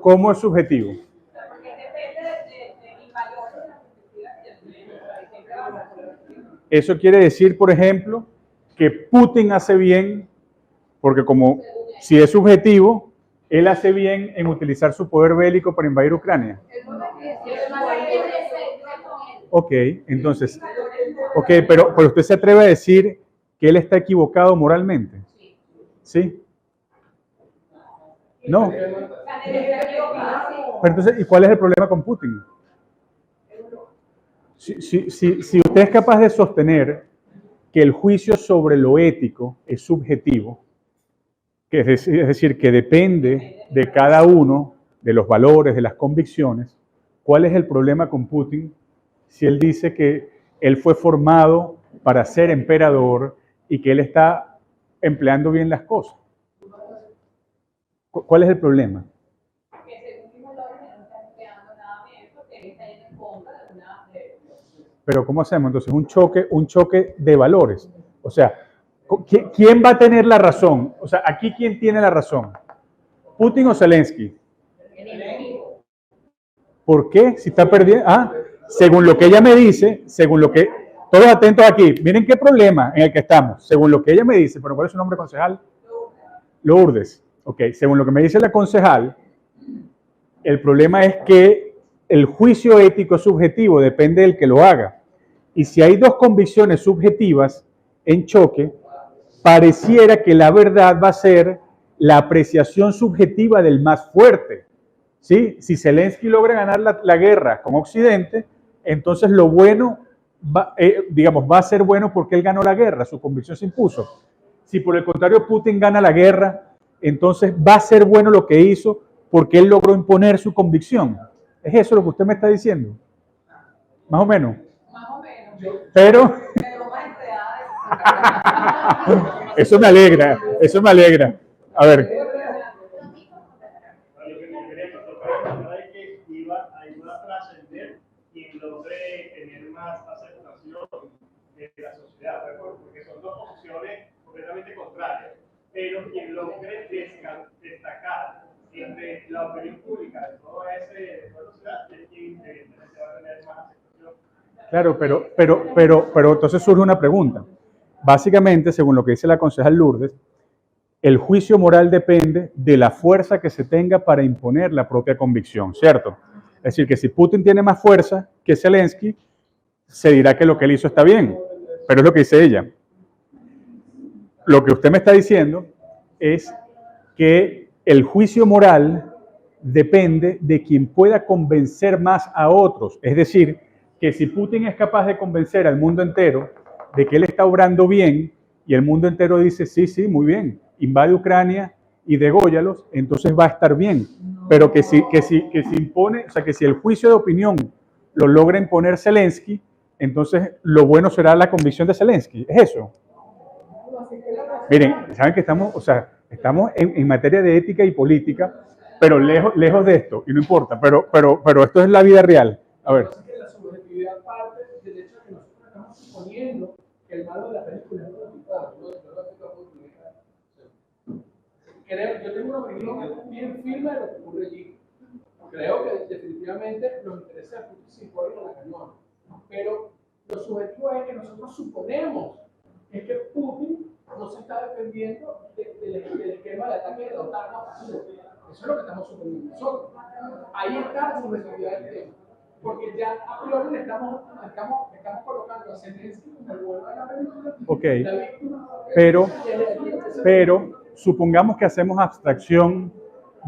¿Cómo es subjetivo? Eso quiere decir, por ejemplo, que Putin hace bien, porque como si es subjetivo, él hace bien en utilizar su poder bélico para invadir Ucrania. Ok, entonces, pero usted se atreve a decir que él está equivocado moralmente. ¿Sí? No. Pero entonces, ¿y cuál es el problema con Putin? Si usted es capaz de sostener que el juicio sobre lo ético es subjetivo, que es decir, que depende de cada uno de los valores, de las convicciones, ¿cuál es el problema con Putin si él dice que él fue formado para ser emperador y que él está empleando bien las cosas? ¿Cuál es el problema? Pero ¿cómo hacemos? Entonces, un choque de valores. O sea, ¿quién va a tener la razón? O sea, aquí ¿quién tiene la razón? ¿Putin o Zelensky? ¿Por qué? Si está perdiendo. Según lo que ella me dice, todos atentos aquí, miren qué problema en el que estamos. Según lo que ella me dice, ¿pero cuál es su nombre, concejal? Lourdes. Ok, según lo que me dice la concejal, el problema es que el juicio ético subjetivo depende del que lo haga. Y si hay dos convicciones subjetivas en choque, pareciera que la verdad va a ser la apreciación subjetiva del más fuerte. ¿Sí? Si Zelensky logra ganar la guerra con Occidente, entonces lo bueno, va a ser bueno porque él ganó la guerra, su convicción se impuso. Si por el contrario Putin gana la guerra, entonces va a ser bueno lo que hizo porque él logró imponer su convicción. ¿Es eso lo que usted me está diciendo? Más o menos. Pero eso me alegra. A ver. Ayuda a trascender y logre tener más aceptación percepción de la sociedad, porque son dos opciones completamente contrarias. Pero quien logre destacar entre la opinión pública de toda esa sociedad es quien evidentemente va a tener más aceptación. Claro, pero entonces surge una pregunta. Básicamente, según lo que dice la concejal Lourdes, el juicio moral depende de la fuerza que se tenga para imponer la propia convicción, ¿cierto? Es decir, que si Putin tiene más fuerza que Zelensky, se dirá que lo que él hizo está bien, pero es lo que dice ella. Lo que usted me está diciendo es que el juicio moral depende de quien pueda convencer más a otros. Es decir, que si Putin es capaz de convencer al mundo entero de que él está obrando bien y el mundo entero dice, sí, sí, muy bien, invade Ucrania y degóyalos, entonces va a estar bien. Pero que si impone, o sea, que si el juicio de opinión lo logra imponer Zelensky, entonces lo bueno será la convicción de Zelensky. ¿Es eso? Miren, saben que estamos en materia de ética y política, pero lejos de esto, y no importa, pero esto es la vida real. A ver. La subjetividad parte del hecho de que nosotros estamos suponiendo que el malo de la película es un yo tengo una opinión bien firme de lo que ocurre allí. Creo que definitivamente los intereses de Putin se imponen a la cañón. Pero lo subjetivo es que nosotros suponemos que Putin no se está defendiendo del esquema de ataque de la OTAN. Eso es lo que estamos suponiendo nosotros. Ahí está la subjetividad del tema. Porque ya a priori le estamos colocando a Zelensky como el bueno de la película. Ok, pero supongamos que hacemos abstracción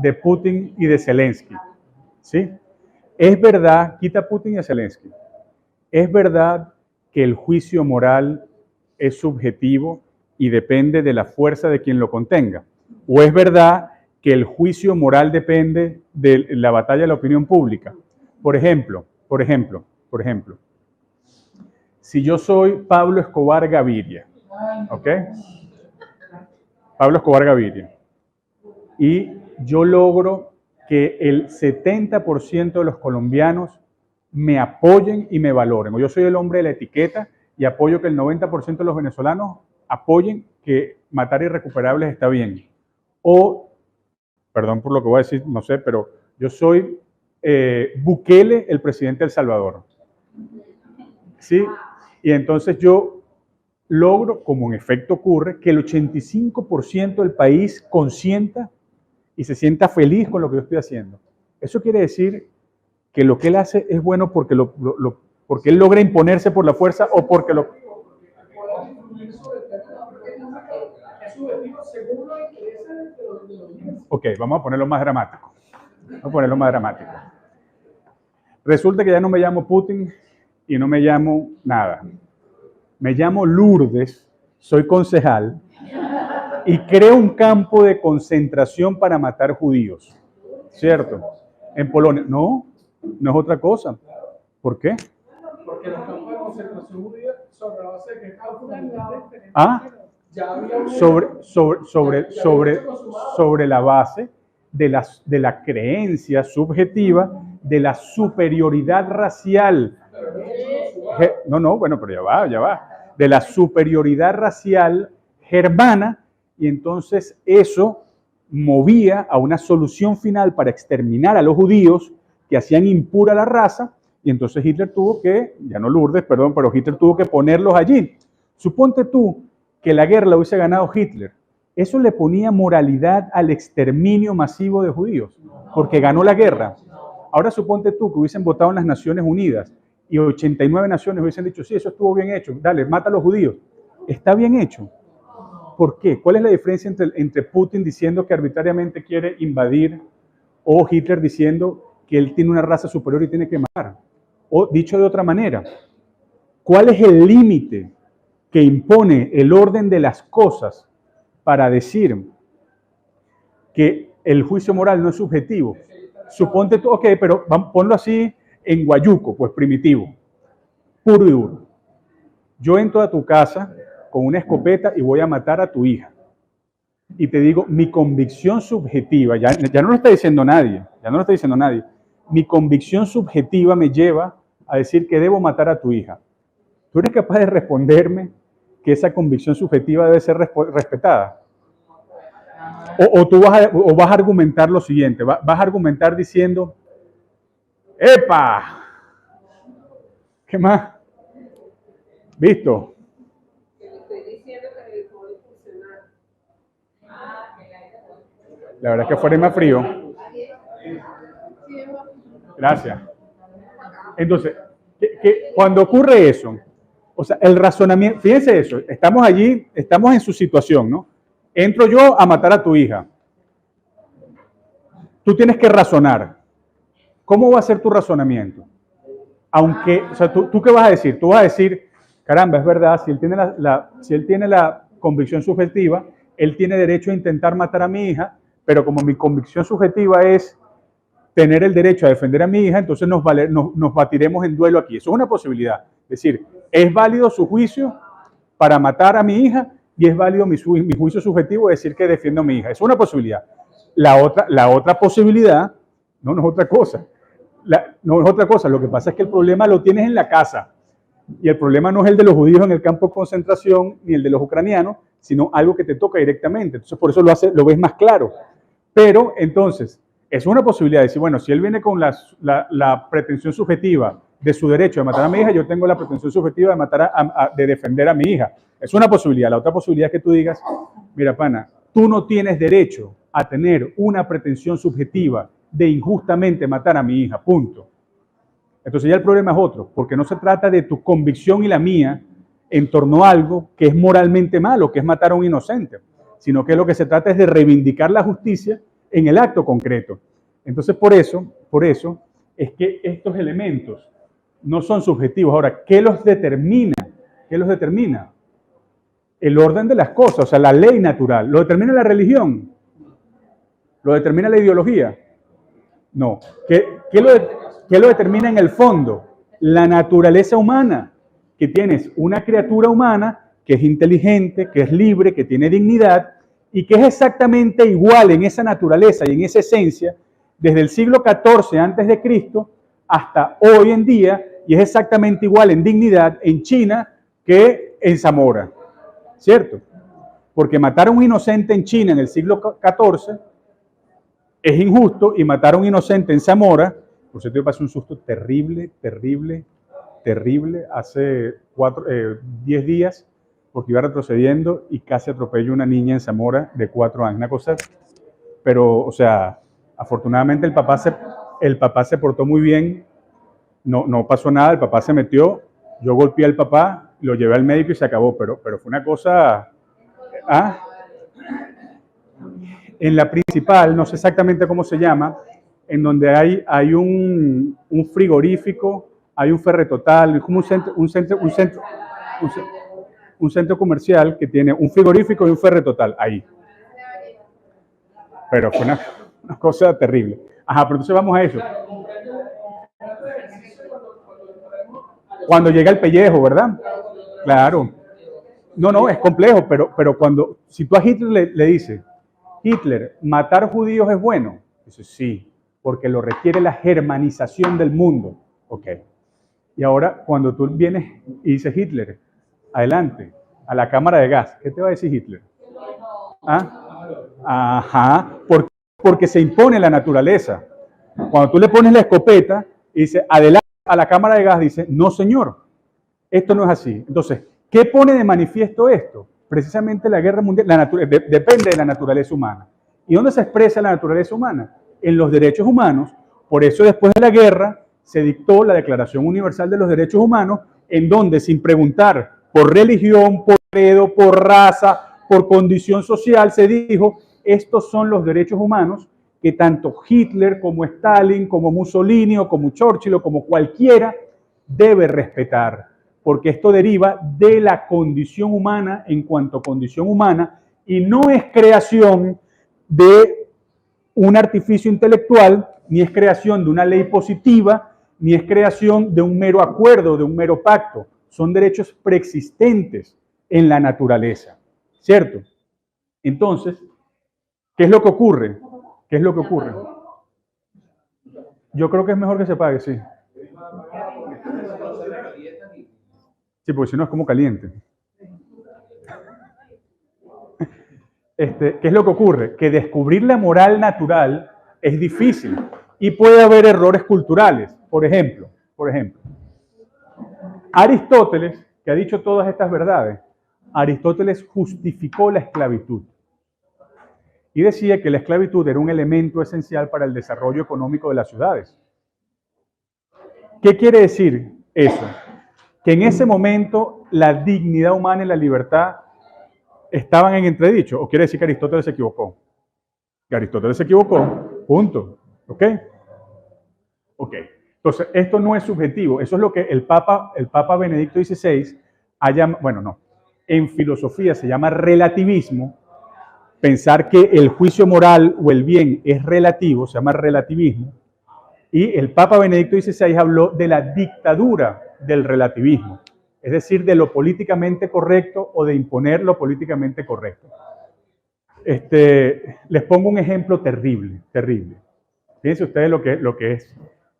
de Putin y de Zelensky, ¿sí? Es verdad, quita Putin y a Zelensky, es verdad que el juicio moral es subjetivo y depende de la fuerza de quien lo contenga, o es verdad que el juicio moral depende de la batalla de la opinión pública. Por ejemplo, si yo soy Pablo Escobar Gaviria, ¿ok? Pablo Escobar Gaviria, y yo logro que el 70% de los colombianos me apoyen y me valoren, o yo soy el hombre de la etiqueta y apoyo que el 90% de los venezolanos apoyen que matar irrecuperables está bien, o, perdón por lo que voy a decir, no sé, pero yo soy Bukele, el presidente de El Salvador, ¿sí? Y entonces yo logro, como en efecto ocurre, que el 85% del país consienta y se sienta feliz con lo que yo estoy haciendo. Eso quiere decir que lo que él hace es bueno porque, porque él logra imponerse por la fuerza o porque lo... Ok, vamos a ponerlo más dramático. Resulta que ya no me llamo Putin y no me llamo nada. Me llamo Lourdes, soy concejal y creo un campo de concentración para matar judíos, ¿cierto? En Polonia. No es otra cosa. ¿Por qué? Porque los campos de concentración judía sobre la base de que Estados Unidos sobre la base de la creencia subjetiva de la superioridad racial. Bueno, pero ya va. De la superioridad racial germana, y entonces eso movía a una solución final para exterminar a los judíos que hacían impura la raza, y entonces Hitler tuvo que, ya no Lourdes, perdón, pero Hitler tuvo que ponerlos allí. Suponte tú que la guerra la hubiese ganado Hitler. Eso le ponía moralidad al exterminio masivo de judíos, porque ganó la guerra. Ahora suponte tú que hubiesen votado en las Naciones Unidas y 89 naciones hubiesen dicho, sí, eso estuvo bien hecho, dale, mata a los judíos. Está bien hecho. ¿Por qué? ¿Cuál es la diferencia entre Putin diciendo que arbitrariamente quiere invadir o Hitler diciendo que él tiene una raza superior y tiene que matar? O dicho de otra manera, ¿cuál es el límite que impone el orden de las cosas para decir que el juicio moral no es subjetivo? Suponte tú, ok, pero ponlo así en guayuco, pues primitivo, puro y duro. Yo entro a tu casa con una escopeta y voy a matar a tu hija. Y te digo, mi convicción subjetiva, ya no lo está diciendo nadie, mi convicción subjetiva me lleva a decir que debo matar a tu hija. ¿Tú eres capaz de responderme que esa convicción subjetiva debe ser respetada? O vas a argumentar lo siguiente, vas a argumentar diciendo, ¡epa! ¿Qué más? ¿Visto? La verdad es que afuera es más frío. Gracias. Entonces, cuando ocurre eso, o sea, el razonamiento, fíjense eso, estamos allí, estamos en su situación, ¿no? Entro yo a matar a tu hija. Tú tienes que razonar. ¿Cómo va a ser tu razonamiento? Aunque, o sea, ¿tú qué vas a decir? Tú vas a decir, caramba, es verdad, si él tiene la convicción subjetiva, él tiene derecho a intentar matar a mi hija, pero como mi convicción subjetiva es tener el derecho a defender a mi hija, entonces nos batiremos en duelo aquí. Eso es una posibilidad. Es decir, es válido su juicio para matar a mi hija y es válido mi juicio subjetivo de decir que defiendo a mi hija. Eso es una posibilidad. La otra posibilidad, no es otra cosa. No es otra cosa. Lo que pasa es que el problema lo tienes en la casa. Y el problema no es el de los judíos en el campo de concentración ni el de los ucranianos, sino algo que te toca directamente. Entonces, por eso lo ves más claro. Pero, entonces, es una posibilidad de decir, bueno, si él viene con la pretensión subjetiva de su derecho de matar a mi hija, yo tengo la pretensión subjetiva de defender a mi hija. Es una posibilidad. La otra posibilidad es que tú digas, mira, pana, tú no tienes derecho a tener una pretensión subjetiva de injustamente matar a mi hija, punto. Entonces ya el problema es otro, porque no se trata de tu convicción y la mía en torno a algo que es moralmente malo, que es matar a un inocente, sino que lo que se trata es de reivindicar la justicia en el acto concreto. Entonces por eso es que estos elementos no son subjetivos. Ahora, ¿qué los determina? ¿Qué los determina? El orden de las cosas, o sea, la ley natural. ¿Lo determina la religión? ¿Lo determina la ideología? No. ¿Qué lo determina en el fondo? La naturaleza humana, que tienes una criatura humana que es inteligente, que es libre, que tiene dignidad y que es exactamente igual en esa naturaleza y en esa esencia desde el siglo XIV a.C. hasta hoy en día, y es exactamente igual en dignidad en China que en Zamora, ¿cierto? Porque matar a un inocente en China en el siglo XIV es injusto y matar a un inocente en Zamora, por cierto, me pasó un susto terrible, hace 10 días, porque iba retrocediendo y casi atropello a una niña en Zamora de 4 años, una cosa, pero, o sea, afortunadamente el papá se portó muy bien, no pasó nada, el papá se metió, yo golpeé al papá, lo llevé al médico y se acabó, pero fue una cosa... En la principal, no sé exactamente cómo se llama, en donde hay un frigorífico, hay un Ferretotal, es como un centro comercial que tiene un frigorífico y un Ferretotal ahí. Pero fue una cosa terrible. Ajá, pero entonces vamos a eso. Cuando llega el pellejo, ¿verdad? Claro. No, es complejo, pero si tú a Hitler le dices, Hitler, ¿matar judíos es bueno? Dice, sí, porque lo requiere la germanización del mundo. Ok. Y ahora, cuando tú vienes y dices, Hitler, adelante, a la cámara de gas, ¿qué te va a decir Hitler? Ajá, porque se impone la naturaleza. Cuando tú le pones la escopeta y dice, adelante, a la cámara de gas, dice, no señor, esto no es así. Entonces, ¿qué pone de manifiesto esto? Precisamente la guerra mundial, depende de la naturaleza humana. ¿Y dónde se expresa la naturaleza humana? En los derechos humanos. Por eso después de la guerra se dictó la Declaración Universal de los Derechos Humanos, en donde sin preguntar por religión, por credo, por raza, por condición social, se dijo, estos son los derechos humanos que tanto Hitler como Stalin, como Mussolini o como Churchill o como cualquiera debe respetar, porque esto deriva de la condición humana en cuanto a condición humana y no es creación de un artificio intelectual, ni es creación de una ley positiva, ni es creación de un mero acuerdo, de un mero pacto. Son derechos preexistentes en la naturaleza, ¿cierto? Entonces, ¿qué es lo que ocurre? ¿Qué es lo que ocurre? Yo creo que es mejor que se pague, sí. Sí, porque si no es como caliente. ¿Qué es lo que ocurre? Que descubrir la moral natural es difícil y puede haber errores culturales. Por ejemplo, Aristóteles, que ha dicho todas estas verdades, Aristóteles justificó la esclavitud y decía que la esclavitud era un elemento esencial para el desarrollo económico de las ciudades. ¿Qué quiere decir eso? Que en ese momento la dignidad humana y la libertad estaban en entredicho, o quiere decir que Aristóteles se equivocó. Que Aristóteles se equivocó, punto. ¿Ok? Ok. Entonces, esto no es subjetivo, eso es lo que el Papa Benedicto XVI en filosofía se llama relativismo. Pensar que el juicio moral o el bien es relativo, se llama relativismo. Y el Papa Benedicto XVI habló de la dictadura del relativismo, es decir, de lo políticamente correcto o de imponer lo políticamente correcto. Les pongo un ejemplo terrible. Fíjense ustedes lo que es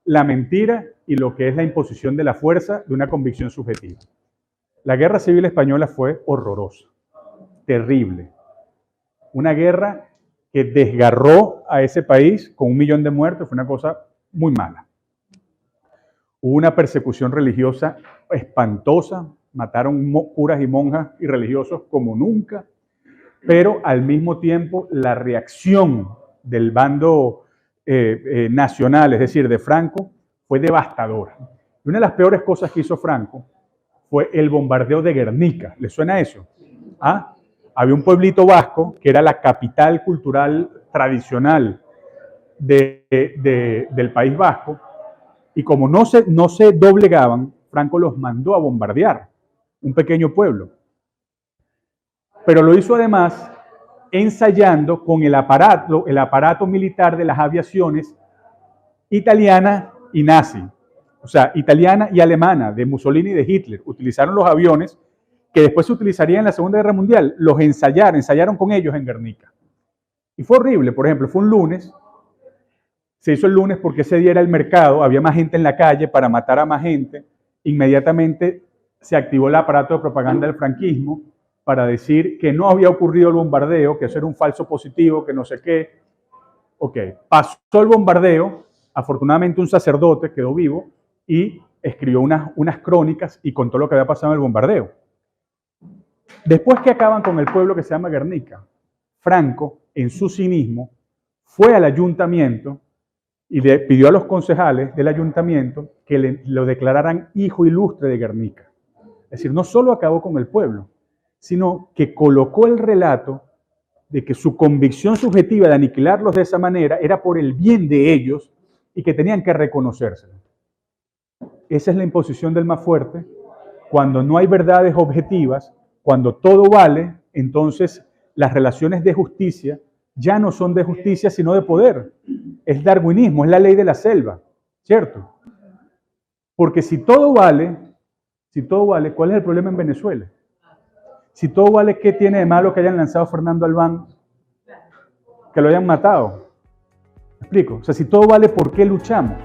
la mentira y lo que es la imposición de la fuerza de una convicción subjetiva. La Guerra Civil Española fue horrorosa, terrible. Una guerra que desgarró a ese país con 1 millón de muertos, fue una cosa muy mala. Hubo una persecución religiosa espantosa, mataron curas y monjas y religiosos como nunca, pero al mismo tiempo la reacción del bando nacional, es decir, de Franco, fue devastadora. Y una de las peores cosas que hizo Franco fue el bombardeo de Guernica. ¿Les suena eso? ¿Ah? Había un pueblito vasco que era la capital cultural tradicional del País Vasco, y como no se doblegaban, Franco los mandó a bombardear un pequeño pueblo. Pero lo hizo además ensayando con el aparato militar de las aviaciones italiana y nazi, o sea, italiana y alemana, de Mussolini y de Hitler. Utilizaron los aviones que después se utilizarían en la Segunda Guerra Mundial, los ensayaron con ellos en Guernica. Y fue horrible. Por ejemplo, fue un lunes, se hizo el lunes porque ese día era el mercado, había más gente en la calle para matar a más gente. Inmediatamente se activó el aparato de propaganda del franquismo para decir que no había ocurrido el bombardeo, que eso era un falso positivo, que no sé qué. Ok, pasó el bombardeo, afortunadamente un sacerdote quedó vivo y escribió unas crónicas y contó lo que había pasado en el bombardeo. Después que acaban con el pueblo que se llama Guernica, Franco, en su cinismo, fue al ayuntamiento y le pidió a los concejales del ayuntamiento que lo declararan hijo ilustre de Guernica. Es decir, no solo acabó con el pueblo, sino que colocó el relato de que su convicción subjetiva de aniquilarlos de esa manera era por el bien de ellos y que tenían que reconocérselo. Esa es la imposición del más fuerte. Cuando no hay verdades objetivas, cuando todo vale, entonces las relaciones de justicia ya no son de justicia, sino de poder. Es darwinismo, es la ley de la selva, ¿cierto? Porque si todo vale, ¿cuál es el problema en Venezuela? Si todo vale, ¿qué tiene de malo que hayan lanzado a Fernando Albán? Que lo hayan matado. ¿Me explico? O sea, si todo vale, ¿por qué luchamos?